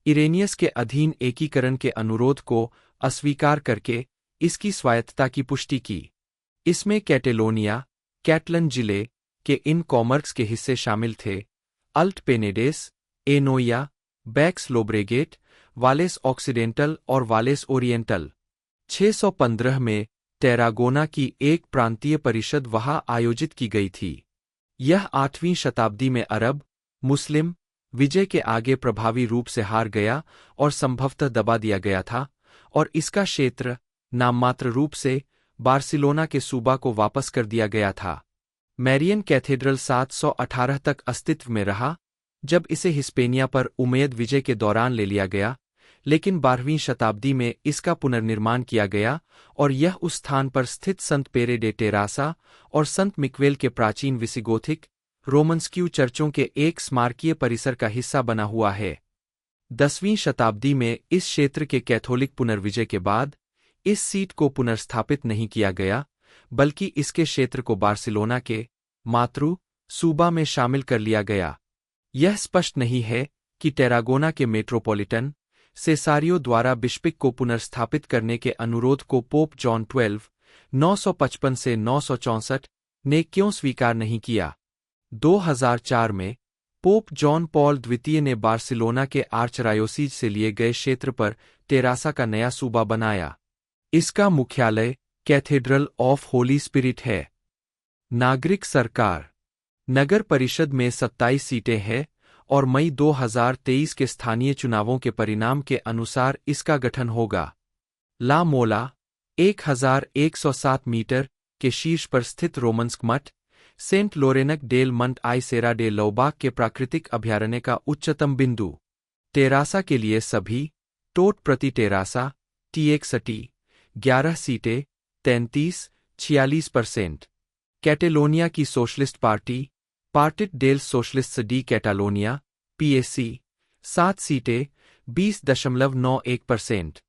S2: इरेनियस के अधीन एकीकरण के अनुरोध को अस्वीकार करके इसकी स्वायत्तता की पुष्टि की। इसमें कैटेलोनिया, कैटलन जिले के इन कॉमर्क्स के हिस्से शामिल थे: अल्ट पेनेडेस, एनोया, बैक्स लोब्रेगेट, वालेस ऑक्सीडेंटल और वालेस ओरिएंटल। 615 में टेरागोना की एक प्रांतीय परिषद वहां आयोजित की गई थी। यह 8वीं शताब्दी में अरब, मुस्लिम विजय के आगे प्रभावी रूप से हार गया और संभवतः दबा दिया गया था, और इसका क्षेत्र नाममात्र रूप से बार्सिलोना के सूबा को वापस कर दिया गया था। मैरियन कैथेड्रल 718 तक अस्तित्व में रहा, जब इसे हिस्पेनिया पर उमैयद विजय के दौरान ले लिया गया, लेकिन 12वीं शताब्दी में इसका पुनर्निर्माण किया गया और यह उस स्थान पर स्थित संत पेरे डे टेरासा और संत मिक्वेल के प्राचीन विसिगोथिक रोमन्स्क्यू चर्चों के एक स्मारकीय परिसर का हिस्सा बना हुआ है। 10वीं शताब्दी में इस क्षेत्र के कैथोलिक पुनर्विजय के बाद इस सीट को पुनर्स्थापित नहीं किया गया, बल्कि इसके क्षेत्र को बार्सिलोना के मातृ सूबा में शामिल कर लिया गया। यह स्पष्ट नहीं है कि टेरागोना के मेट्रोपॉलिटन सेसारियो द्वारा बिशपिक को पुनर्स्थापित करने के अनुरोध को पोप जॉन 12, 955 से 964 ने क्यों स्वीकार नहीं किया। 2004 में पोप जॉन पॉल द्वितीय ने बार्सिलोना के आर्चडायोसीज से लिए गए क्षेत्र पर टेरासा का नया सूबा बनाया। इसका मुख्यालय कैथेड्रल ऑफ होली स्पिरिट है। नागरिक सरकार। नगर परिषद में 27 सीटें हैं और मई 2023 के स्थानीय चुनावों के परिणाम के अनुसार इसका गठन होगा। ला मोला 1107 मीटर के शीर्ष पर स्थित रोमन्स्क मठ, सेंट लोरेनक डेल मंट आई सेरा डे लौबाक के प्राकृतिक अभयारण्य का उच्चतम बिंदु। टेरासा के लिए सभी टोट प्रति टेरासा TXT 11 सीटें 33-46%। कैटेलोनिया की Socialist Party Partit dels Socialistes de Catalunya PSC 7 सीटें 20.91%।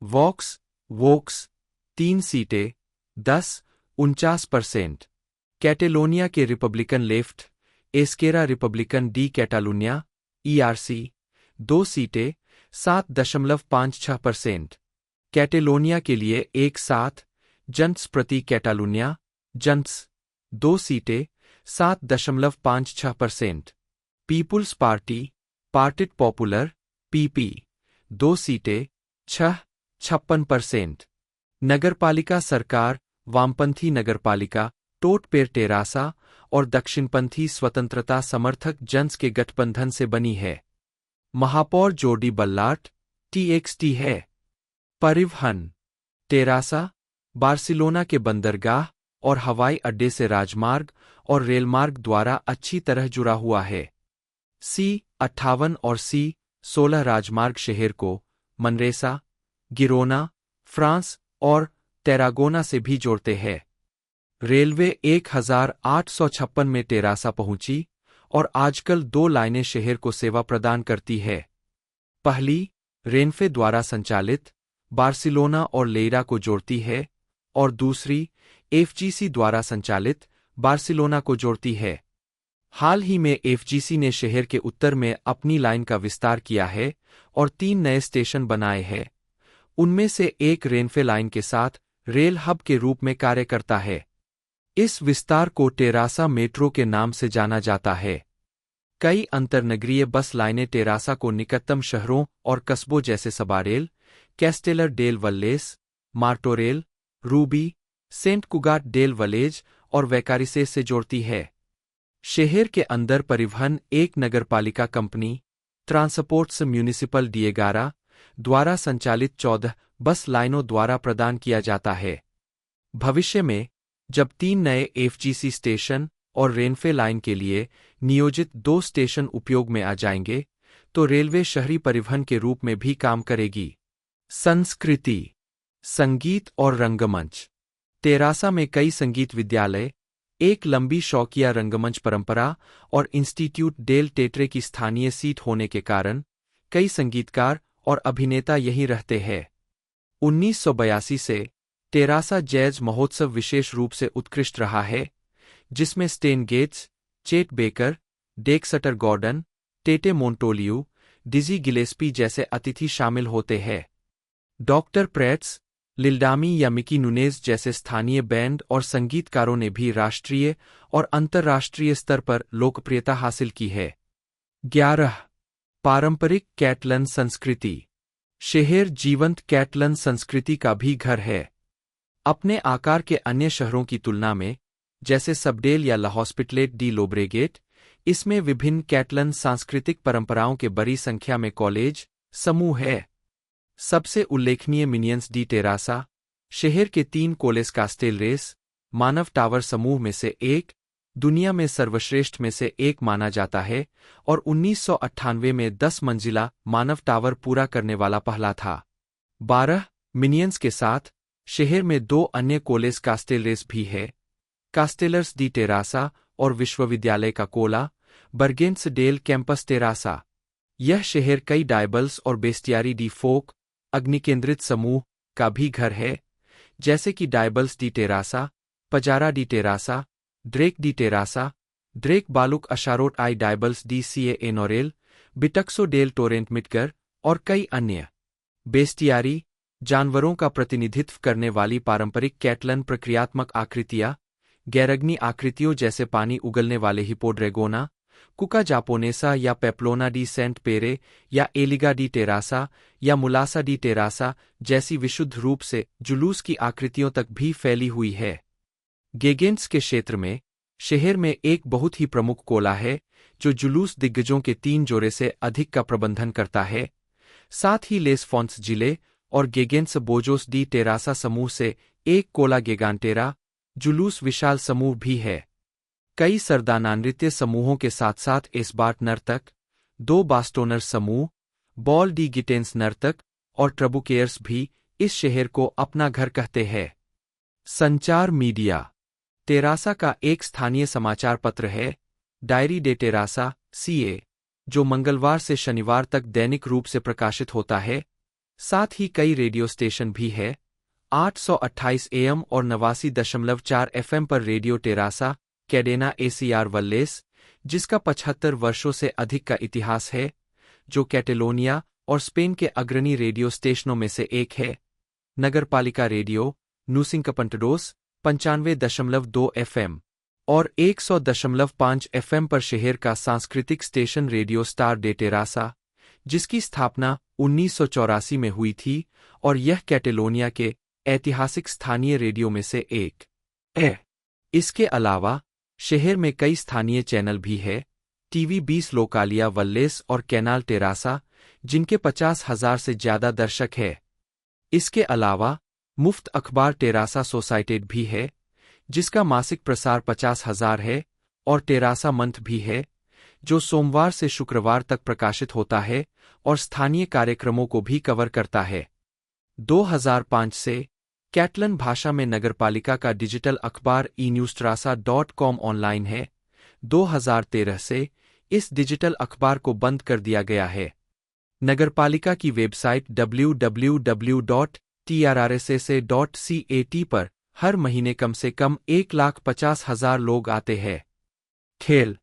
S2: वोक्स 3 सीटें 10.49%। कैटेलोनिया के Republican Left Esquerra Republicana de Catalunya ERC 2 सीटें 7.56%। कैटेलोनिया के लिए एक साथ जंट्स प्रति कैटालुनिया जंट्स 2 सीटें 7.56%। पीपुल्स पार्टी पार्टिड पॉपुलर PP 2 सीटें 6.56%। नगरपालिका सरकार वामपंथी नगरपालिका टोटपेर टेरासा और दक्षिणपंथी स्वतंत्रता समर्थक जन्स के गठबंधन से बनी है। महापौर जोर्डी बल्लाट TXT है। परिवहन टेरासा बार्सिलोना के बंदरगाह और हवाई अड्डे से राजमार्ग और रेलमार्ग द्वारा अच्छी तरह जुड़ा हुआ है। C58 और C16 राजमार्ग शहर को मनरेसा, गिरोना, फ्रांस और टेरागोना से भी जोड़ते हैं। रेलवे 1856 में टेरासा पहुंची और आजकल 2 लाइनें शहर को सेवा प्रदान करती है। पहली रेनफे द्वारा संचालित बार्सिलोना और लेइरा को जोड़ती है और दूसरी FGC द्वारा संचालित बार्सिलोना को जोड़ती है। हाल ही में FGC ने शहर के उत्तर में अपनी लाइन का विस्तार किया है और 3 नए स्टेशन बनाए हैं। उनमें से एक रेनफे लाइन के साथ रेल हब के रूप में कार्य करता है। इस विस्तार को टेरासा मेट्रो के नाम से जाना जाता है। कई अंतरनगरीय बस लाइनें टेरासा को निकटतम शहरों और कस्बों जैसे सबारेल, कैस्टेलर डेल वल्लेस, मार्टोरेल, रूबी, सेंट कुगाट डेल वलेज और वैकारिसेस से जोड़ती है। शहर के अंदर परिवहन एक नगरपालिका कंपनी ट्रांसपोर्ट्स म्यूनिसिपल डिएगारा द्वारा संचालित 14 बस लाइनों द्वारा प्रदान किया जाता है। भविष्य में जब 3 नए FGC स्टेशन और रेनफे लाइन के लिए नियोजित 2 स्टेशन उपयोग में आ जाएंगे तो रेलवे शहरी परिवहन के रूप में भी काम करेगी। संस्कृति संगीत और रंगमंच टेरासा में कई संगीत विद्यालय, एक लंबी शौकिया रंगमंच परंपरा और इंस्टीट्यूट डेल टेट्रे की स्थानीय सीट होने के कारण कई संगीतकार और अभिनेता यहीं रहते हैं। 1982 से टेरासा जैज महोत्सव विशेष रूप से उत्कृष्ट रहा है, जिसमें स्टेन गेट्स, चेट बेकर, डेक्सटर गॉर्डन, टेटे मोंटोलियो, डिजी गिलेस्पी जैसे अतिथि शामिल होते हैं। डॉक्टर प्रेट्स, लिल्डामी या मिकी नुनेज जैसे स्थानीय बैंड और संगीतकारों ने भी राष्ट्रीय और अंतर्राष्ट्रीय स्तर पर लोकप्रियता हासिल की है। 11 पारंपरिक कैटलन संस्कृति शहर जीवंत कैटलन संस्कृति का भी घर है। अपने आकार के अन्य शहरों की तुलना में, जैसे सबडेल या ला हॉस्पिटलेट डी लोब्रेगेट, इसमें विभिन्न कैटलन सांस्कृतिक परंपराओं के बड़ी संख्या में कॉलेज समूह है। सबसे उल्लेखनीय मिनियंस डी टेरासा शहर के 3 कोलेस कास्टेलरेस मानव टावर समूह में से एक, दुनिया में सर्वश्रेष्ठ में से एक माना जाता है और 1998 में 10 मंजिला मानव टावर पूरा करने वाला पहला था। 12 मिनियंस के साथ शहर में 2 अन्य कोलेस कास्टेलरेस भी है, कास्टेलर्स डी टेरासा और विश्वविद्यालय का कोला बर्गेंस डेल कैंपस टेरासा। यह शहर कई डायबल्स और बेस्टियारी डी फोक अग्निकेंद्रित समूह का भी घर है, जैसे कि Diables de Terrassa, Pajara de Terrassa, Drac de Terrassa, Drac Baluk Asharot i Diables de CA एनोरेल, बिटक्सो डेल टोरेंट मिटकर और कई अन्य। बेस्टियारी जानवरों का प्रतिनिधित्व करने वाली पारंपरिक कैटलन प्रक्रियात्मक आकृतियाँ, गैरग्नि आकृतियों जैसे पानी उगलने वाले हिपोड्रैगोना, कुका जापोनेसा या पेप्लोना डी सेंट पेरे या एलिगा डी टेरासा या मुलासा डी टेरासा जैसी विशुद्ध रूप से जुलूस की आकृतियों तक भी फैली हुई है। गेगेंट्स के क्षेत्र में शहर में एक बहुत ही प्रमुख कोला है जो जुलूस दिग्गजों के 3 जोड़े से अधिक का प्रबंधन करता है। साथ ही लेस फॉन्स जिले और गेगेंट्स बोजोस डी टेरासा समूह से एक कोला गेगांटेरा जुलूस विशाल समूह भी है। कई सरदाना नृत्य समूहों के साथ साथ एस्बार्ट नर्तक, 2 बास्टोनर समूह, बॉल डी गिटेंस नर्तक और ट्रबुकेयर्स भी इस शहर को अपना घर कहते हैं। संचार मीडिया टेरासा का एक स्थानीय समाचार पत्र है, डायरी डे टेरासा CA, जो मंगलवार से शनिवार तक दैनिक रूप से प्रकाशित होता है। साथ ही कई रेडियो स्टेशन भी है। 828 AM और 89.4 FM पर रेडियो टेरासा कैडेना ACR वल्लेस, जिसका 75 वर्षों से अधिक का इतिहास है, जो कैटेलोनिया और स्पेन के अग्रणी रेडियो स्टेशनों में से एक है। नगरपालिका रेडियो नूसिंकपंटडोस 95.2 FM और 100.5 FM पर शहर का सांस्कृतिक स्टेशन रेडियो स्टार डे टेरासा, जिसकी स्थापना 1984 में हुई थी और यह कैटेलोनिया के ऐतिहासिक स्थानीय रेडियो में से एक है। इसके अलावा शहर में कई स्थानीय चैनल भी है। TV 20 लोकालिया वल्लेस और कैनाल टेरासा, जिनके 50,000 से ज्यादा दर्शक है। इसके अलावा मुफ्त अखबार टेरासा सोसाइटेड भी है, जिसका मासिक प्रसार 50,000 है, और टेरासा मंथ भी है, जो सोमवार से शुक्रवार तक प्रकाशित होता है और स्थानीय कार्यक्रमों को भी कवर करता है। 2005 से कैटलन भाषा में नगरपालिका का डिजिटल अखबार eNewstrasa.com ऑनलाइन है। 2013 से इस डिजिटल अखबार को बंद कर दिया गया है। नगरपालिका की वेबसाइट www.trrssa.cat पर हर महीने कम से कम 1,50,000 लोग आते हैं। खेल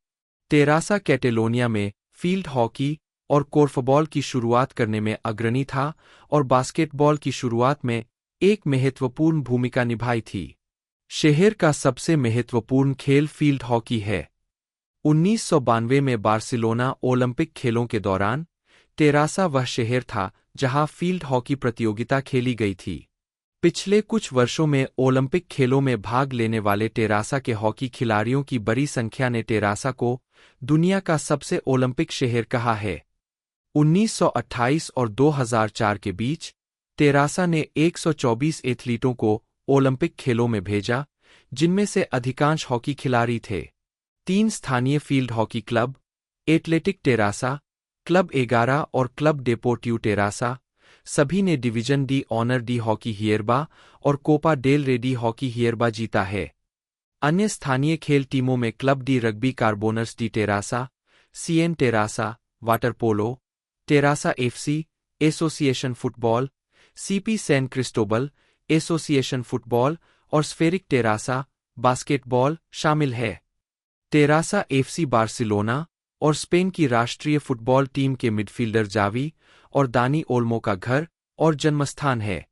S2: टेरासा कैटेलोनिया में फील्ड हॉकी और कोर्फबॉल की शुरुआत करने में अग्रणी था और बास्केटबॉल की शुरुआत में एक महत्वपूर्ण भूमिका निभाई थी। शहर का सबसे महत्वपूर्ण खेल फील्ड हॉकी है। 1992 में बार्सिलोना ओलंपिक खेलों के दौरान टेरासा वह शहर था जहां फील्ड हॉकी प्रतियोगिता खेली गई थी। पिछले कुछ वर्षों में ओलंपिक खेलों में भाग लेने वाले टेरासा के हॉकी खिलाड़ियों की बड़ी संख्या ने टेरासा को दुनिया का सबसे ओलंपिक शहर कहा है। 1928 और 2004 के बीच टेरासा ने 124 एथलीटों को ओलंपिक खेलों में भेजा, जिनमें से अधिकांश हॉकी खिलाड़ी थे। 3 स्थानीय field hockey club, Athletic Terrassa, club 11 और क्लब डेपोर्टिव टेरासा, सभी ने Division de Honor de Hockey Hierba और Copa del Rey de Hockey Hierba जीता है। अन्य स्थानीय खेल टीमों में Club de Rugby Carboners de Terrassa, CN Terrassa, water polo, Terrassa FC, association football, CP San Cristobal, association football और Sferic Terrassa, basketball शामिल है। टेरासा FC बार्सिलोना और स्पेन की राष्ट्रीय फुटबॉल टीम के मिडफील्डर जावी और दानी ओल्मो का घर और जन्मस्थान है।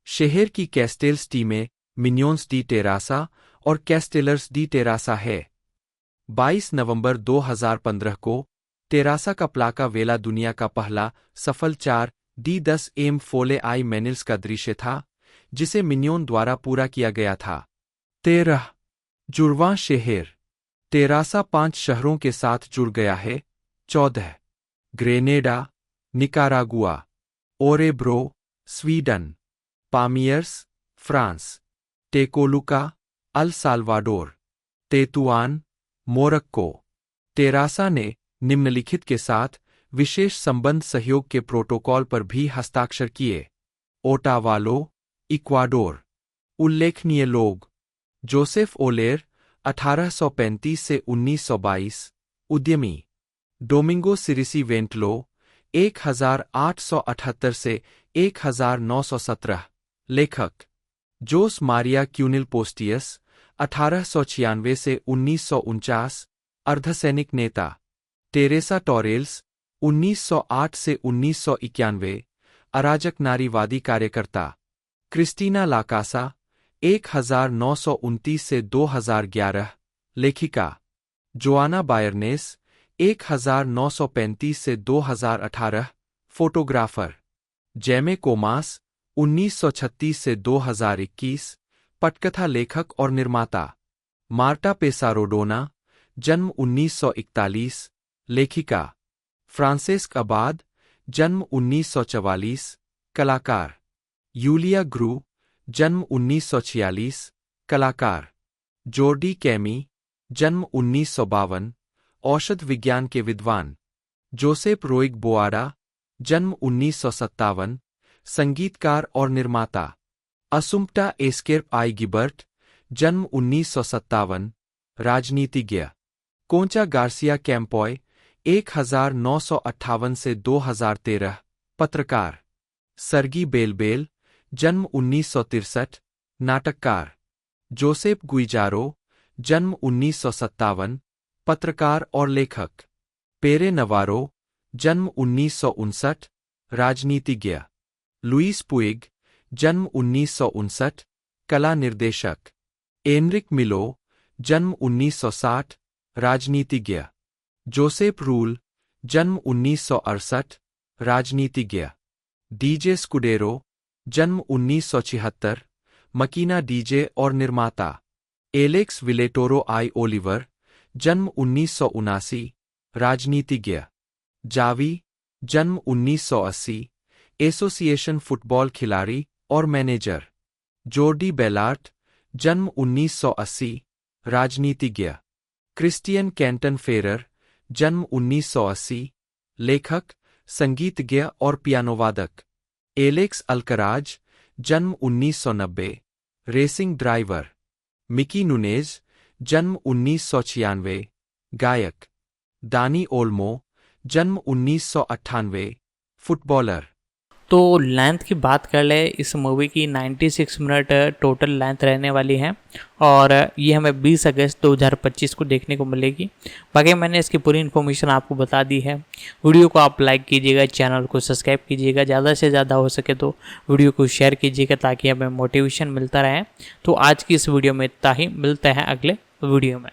S2: शहर की कैस्टेल्स टीमें मिन्योन्स डी टेरासा और कैस्टेलर्स डी टेरासा है। 22 नवंबर 2015 को टेरासा का प्लाका वेला दुनिया का पहला सफल 4D10 एम फोले आई मैनिल्स का दृश्य था, जिसे मिन्योन द्वारा पूरा किया गया था। 13 जुड़वां शहर टेरासा 5 शहरों के साथ जुड़ गया है। 14 Granada, Nicaragua, Orebro, Sweden, Pamiers, France, Tecoluca, El Salvador, Tetouan, Morocco. Terrassa ने निम्नलिखित के साथ विशेष संबंध सहयोग के प्रोटोकॉल पर भी हस्ताक्षर किए। ओटावालो, इक्वाडोर। उल्लेखनीय लोग: जोसेफ ओलेर 1835 से 1922, उद्यमी। डोमिंगो सिरिसी वेंटलो 1878 से 1917, लेखक। जोस मारिया क्यूनिल पोस्टियस 1896 से 1949, अर्धसैनिक नेता। टेरेसा टोरेल्स 1908 से 1991, अराजक नारीवादी कार्यकर्ता। क्रिस्टीना लाकासा 1929 से 2011, लेखिका। जोआना बायरनेस 1935 से 2018, फोटोग्राफर। जैमे कोमास 1936 से 2021, पटकथा लेखक और निर्माता। मार्टा पेसारोडोना जन्म 1941, लेखिका। फ्रांसेस्क अबाद जन्म 1944, कलाकार। यूलिया ग्रू जन्म 1946, कलाकार। जोर्डी कैमी जन्म 1952, औषध विज्ञान के विद्वान। जोसेप रोइग बोआडा जन्म 1957, संगीतकार और निर्माता। असुम्प्टा एस्केर्प आई गिबर्ट जन्म 1957, राजनीतिज्ञ। कोंचा गार्सिया कैम्पॉय 1958 से 2013, पत्रकार। सर्गी बेलबेल, जन्म 1963, नाटककार। जोसेफ गुइजारो, जन्म 1957, पत्रकार और लेखक। पेरे नवारो, जन्म 1959, राजनीतिज्ञ। लुइस पुइग, जन्म 1959, कला निर्देशक। एनरिक मिलो, जन्म 1960, राजनीतिज्ञ। जोसेफ रूल, जन्म 1968, राजनीतिज्ञ। डीजे स्कुडेरो, जन्म 1976, मकीना डीजे और निर्माता। एलेक्स विलेटोरो आई ओलिवर, जन्म 1979, राजनीतिज्ञ। जावी, जन्म 1980, एसोसिएशन फुटबॉल खिलाड़ी और मैनेजर। जोर्डी बेलार्ट, जन्म 1980, राजनीतिज्ञ। क्रिस्टियन कैंटन फेरर, जन्म 1980, लेखक, संगीतज्ञ और पियानोवादक। एलेक्स अल्कराज, जन्म 1990, रेसिंग ड्राइवर। मिकी नुनेज, जन्म 1996, गायक। दानी ओल्मो, जन्म 1998, फुटबॉलर।
S1: तो लेंथ की बात कर ले, इस मूवी की 96 मिनट टोटल लेंथ रहने वाली है और ये हमें 20 अगस्त 2025 को देखने को मिलेगी। बाकी मैंने इसकी पूरी इन्फॉर्मेशन आपको बता दी है। वीडियो को आप लाइक कीजिएगा, चैनल को सब्सक्राइब कीजिएगा, ज़्यादा से ज़्यादा हो सके तो वीडियो को शेयर कीजिएगा ताकि हमें मोटिवेशन मिलता रहे। तो आज की इस वीडियो में इतना ही, मिलते हैं अगले वीडियो में।